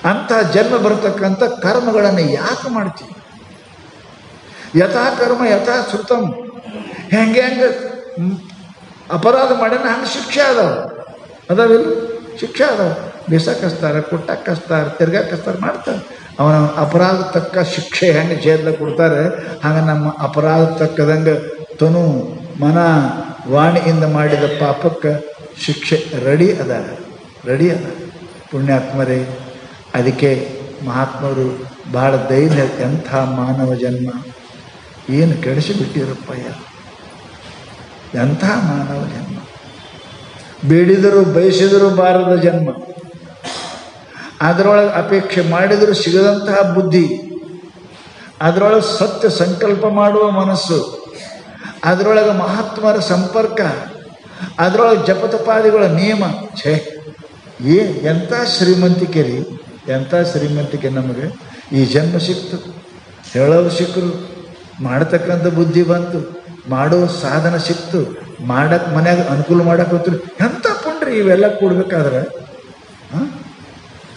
ಅಂಥ ಜನ್ಮ ಬರತಕ್ಕಂಥ ಕರ್ಮಗಳನ್ನು ಯಾಕೆ ಮಾಡ್ತೀವಿ? ಯಥಾ ಕರ್ಮ ಯಥಾ ಶ್ರುತಂ. ಹೆಂಗೆ ಅಪರಾಧ ಮಾಡ್ಯಾನ ಹಂಗೆ ಶಿಕ್ಷೆ ಅದಾವಿಲ್ಲ, ಶಿಕ್ಷೆ ಅದಾವ. ಬಿಸಕ್ಕಿಸ್ತಾರೆ, ಕುಟ್ಟಕ್ಕಿಸ್ತಾರೆ, ತಿರ್ಗಾಕಿಸ್ತಾರೆ, ಮಾಡ್ತಾರೆ. ಅವನ ಅಪರಾಧ ತಕ್ಕ ಶಿಕ್ಷೆ ಹೆಂಗೆ ಜೈಲ್ದಾಗ ಕೊಡ್ತಾರೆ, ಹಂಗೆ ನಮ್ಮ ಅಪರಾಧ ತಕ್ಕದಂಗೆ ತನು ಮನ ವಾಣಿಯಿಂದ ಮಾಡಿದ ಪಾಪಕ್ಕೆ ಶಿಕ್ಷೆ ರೆಡಿ ಅದ. ರೆಡಿ ಅದ ಪುಣ್ಯಾತ್ಮರೇ. ಅದಕ್ಕೆ ಮಹಾತ್ಮರು ಭಾಳ ಧೈರ್ಯ, ಎಂಥ ಮಾನವ ಜನ್ಮ ಏನು ಕೆಡಿಸಿಬಿಟ್ಟಿರಪ್ಪಯ್ಯ, ಎಂಥ ಮಾನವ ಜನ್ಮ, ಬೇಡಿದರೂ ಬಯಸಿದರೂ ಬಾರದ ಜನ್ಮ, ಅದರೊಳಗೆ ಅಪೇಕ್ಷೆ ಮಾಡಿದರೂ ಸಿಗದಂತಹ ಬುದ್ಧಿ, ಅದರೊಳಗೆ ಸತ್ಯ ಸಂಕಲ್ಪ ಮಾಡುವ ಮನಸ್ಸು, ಅದರೊಳಗೆ ಮಹಾತ್ಮರ ಸಂಪರ್ಕ, ಅದರೊಳಗೆ ಜಪತಪಾದಿಗಳ ನಿಯಮ. ಛೇ, ಎಂಥ ಶ್ರೀಮಂತಿಕೆ ರೀ, ಎಂಥ ಶ್ರೀಮಂತಿಕೆ ನಮಗೆ ಈ ಜನ್ಮ ಸಿಕ್ತು. ಹೇಳೋರು ಸಿಕ್ಕರು, ಮಾಡತಕ್ಕಂಥ ಬುದ್ಧಿ ಬಂತು, ಮಾಡೋ ಸಾಧನ ಸಿಕ್ತು, ಮಾಡಕ್ಕೆ ಮನ್ಯಾಗ ಅನುಕೂಲ ಮಾಡಕ್ಕೆ ಹೋಗ್ತೀರಿ. ಎಂಥ ಪುಣ್ಯ ಇವೆಲ್ಲ ಕೂಡ್ಬೇಕಾದ್ರೆ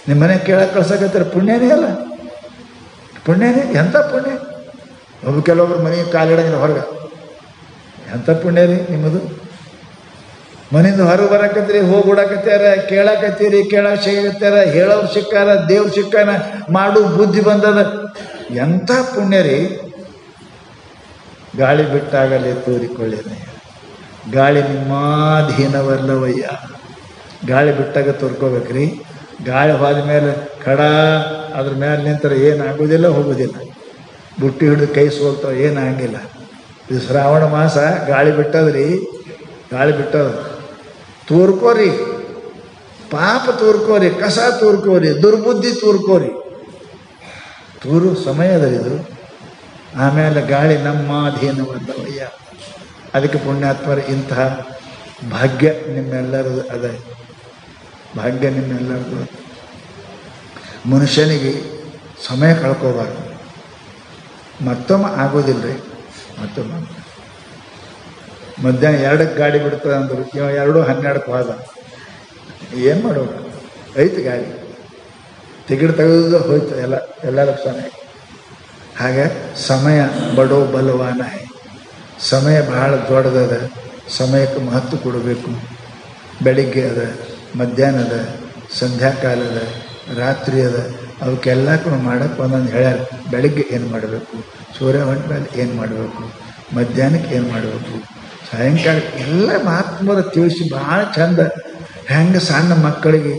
ನಿಮ್ಮ ಮನೆಗೆ ಕೇಳಕ್ಕೆ ಕಳ್ಸಕತ್ತಾರೆ, ಪುಣ್ಯನೇ ಅಲ್ಲ, ಪುಣ್ಯನೇ. ಎಂಥ ಪುಣ್ಯ. ಕೆಲವೊಬ್ರು ಮನೆಗೆ ಕಾಲಿಡಂಗಿಲ್ಲ ಹೊರಗೆ, ಎಂಥ ಪುಣ್ಯ ರೀ ನಿಮ್ಮದು. ಮನೆಯಿಂದ ಹೊರಗೆ ಬರಕತ್ತೀರಿ, ಹೋಗಿ ಓಡಾಕತ್ಯಾರ, ಕೇಳಾಕತ್ತೀರಿ, ಕೇಳಕ್ಕೆ ಸಿಗತ್ತಾರ, ಹೇಳೋರು ಸಿಕ್ಕಾರ, ದೇವ್ರು ಸಿಕ್ಕಾನ, ಮಾಡು ಬುದ್ಧಿ ಬಂದದ. ಎಂಥ ಪುಣ್ಯ ರೀ. ಗಾಳಿ ಬಿಟ್ಟಾಗಲೇ ತೋರಿಕೊಳ್ಳೇನೆ, ಗಾಳಿ ನಿಮ್ಮಾಧೀನವಲ್ಲವಯ್ಯ. ಗಾಳಿ ಬಿಟ್ಟಾಗ ತೋರ್ಕೋಬೇಕ್ರಿ. ಗಾಳಿ ಹೋದ ಮೇಲೆ ಕಡ ಅದ್ರ ಮೇಲೆ ನಿಂತರೆ ಏನಾಗೋದಿಲ್ಲ, ಹೋಗೋದಿಲ್ಲ. ಬುಟ್ಟಿ ಹಿಡಿದು ಕೈ ಸೋಲ್ತಾವ, ಏನಾಗಿಲ್ಲ. ಇದು ಶ್ರಾವಣ ಮಾಸ, ಗಾಳಿ ಬಿಟ್ಟದ್ರಿ, ಗಾಳಿ ಬಿಟ್ಟದ. ತೋರ್ಕೋರಿ, ಪಾಪ ತೋರ್ಕೋರಿ, ಕಸ ತೋರ್ಕೋರಿ, ದುರ್ಬುದ್ಧಿ ತೋರ್ಕೋರಿ. ತೂರು ಸಮಯದಲ್ಲಿದು. ಆಮೇಲೆ ಗಾಳಿ ನಮ್ಮ ಅಧೀನವಲ್ಲವಯ್ಯ. ಅದಕ್ಕೆ ಪುಣ್ಯಾತ್ಮರ ಇಂತಹ ಭಾಗ್ಯ ನಿಮ್ಮೆಲ್ಲರದು ಅದ, ಭಾಗ್ಯ ನಿಮ್ಮೆಲ್ಲರದು. ಮನುಷ್ಯನಿಗೆ ಸಮಯ ಕಳ್ಕೋಬಾರ್ದು, ಮತ್ತೊಮ್ಮೆ ಆಗೋದಿಲ್ಲ ರೀ. ಮತ್ತೊಮ್ಮೆ ಮಧ್ಯಾಹ್ನ 2ಕ್ಕೆ ಗಾಡಿ ಬಿಡ್ತದೆ ಅಂದರು, ಇವ 2:12 ಹೋದ, ಏನು ಮಾಡೋದು, ಐತೆ ಗಾಡಿ, ಟಿಕೆಟ್ ತೆಗೆದು ಹೋಯ್ತು, ಎಲ್ಲ ಲಕ್ಷಣ. ಹಾಗೆ ಸಮಯ ಬಡೋ ಬಲವಾನ. ಸಮಯ ಬಹಳ ದೊಡ್ಡದದ, ಸಮಯಕ್ಕೆ ಮಹತ್ವ ಕೊಡಬೇಕು. ಬೆಳಿಗ್ಗೆ ಅದ, ಮಧ್ಯಾಹ್ನ ಅದ, ಸಂಧ್ಯಾಕಾಲದ, ರಾತ್ರಿ ಅದ, ಅವಕ್ಕೆಲ್ಲಕ್ಕೂ ಮಾಡೋಕ್ಕೆ ಒಂದೊಂದು ಹೇಳ್ಯಾರ. ಬೆಳಿಗ್ಗೆ ಏನು ಮಾಡಬೇಕು, ಸೂರ್ಯ ಹೊಂಟ ಮೇಲೆ ಏನು ಮಾಡಬೇಕು, ಮಧ್ಯಾಹ್ನಕ್ಕೆ ಏನು ಮಾಡಬೇಕು, ಸಾಯಂಕಾಲ ಎಲ್ಲ ಮಹಾತ್ಮರು ತಿಳಿಸಿ ಭಾಳ ಚಂದ. ಹೆಂಗೆ ಸಣ್ಣ ಮಕ್ಕಳಿಗೆ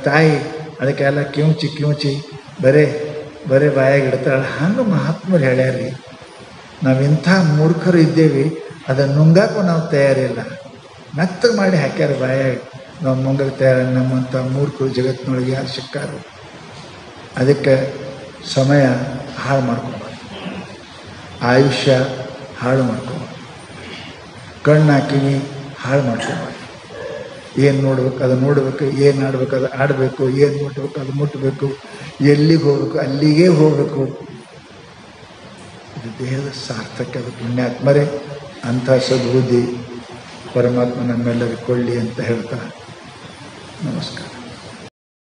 ತಾಯಿ ಅದಕ್ಕೆಲ್ಲ ಕಿವುಚಿ ಬರೇ ಬಾಯಾಗಿ ಇಡ್ತಾಳೆ, ಹಂಗೆ ಮಹಾತ್ಮರು ಹೇಳ್ಯಾರಿ. ನಾವಿಂಥ ಮೂರ್ಖರು ಇದ್ದೇವೆ, ಅದನ್ನು ನುಂಗಾಕೂ ನಾವು ತಯಾರಿಲ್ಲ. ಮೆತ್ತಗೆ ಮಾಡಿ ಹಾಕ್ಯಾರ ಬಾಯಾಗಿ, ನಾವು ನುಂಗಕ್ಕೆ ತಯಾರ. ನಮ್ಮಂಥ ಮೂರ್ಖರು ಜಗತ್ತಿನೊಳಗೆ ಯಾರು ಸಿಕ್ಕಾರು. ಅದಕ್ಕೆ ಸಮಯ ಹಾಳು ಮಾಡ್ಕೊಬಾರ್ದು, ಆಯುಷ್ಯ ಹಾಳು ಮಾಡ್ಕೊಬಾರ್ದು, ಕಣ್ಣು ಕಿವಿ ಹಾಳು ಮಾಡ್ಕೊಬಾರ್ದು. ಏನು ನೋಡ್ಬೇಕು ಅದು ನೋಡಬೇಕು, ಏನು ಆಡಬೇಕು ಅದು ಆಡಬೇಕು, ಏನು ಮುಟ್ಟಬೇಕು ಅದು ಮುಟ್ಟಬೇಕು, ಎಲ್ಲಿಗೆ ಹೋಗ್ಬೇಕು ಅಲ್ಲಿಗೇ ಹೋಗಬೇಕು. ಇದು ದೇಹದ ಸಾರ್ಥಕ್ಯ. ಅದು ಪುಣ್ಯಾತ್ಮರೇ. ಅಂಥ ಸದ್ಬುದ್ಧಿ ಪರಮಾತ್ಮ ನಮ್ಮೆಲ್ಲರಿಗೂ ಕೊಳ್ಳಿ ಅಂತ ಹೇಳ್ತಾ ನಮಸ್ಕಾರ.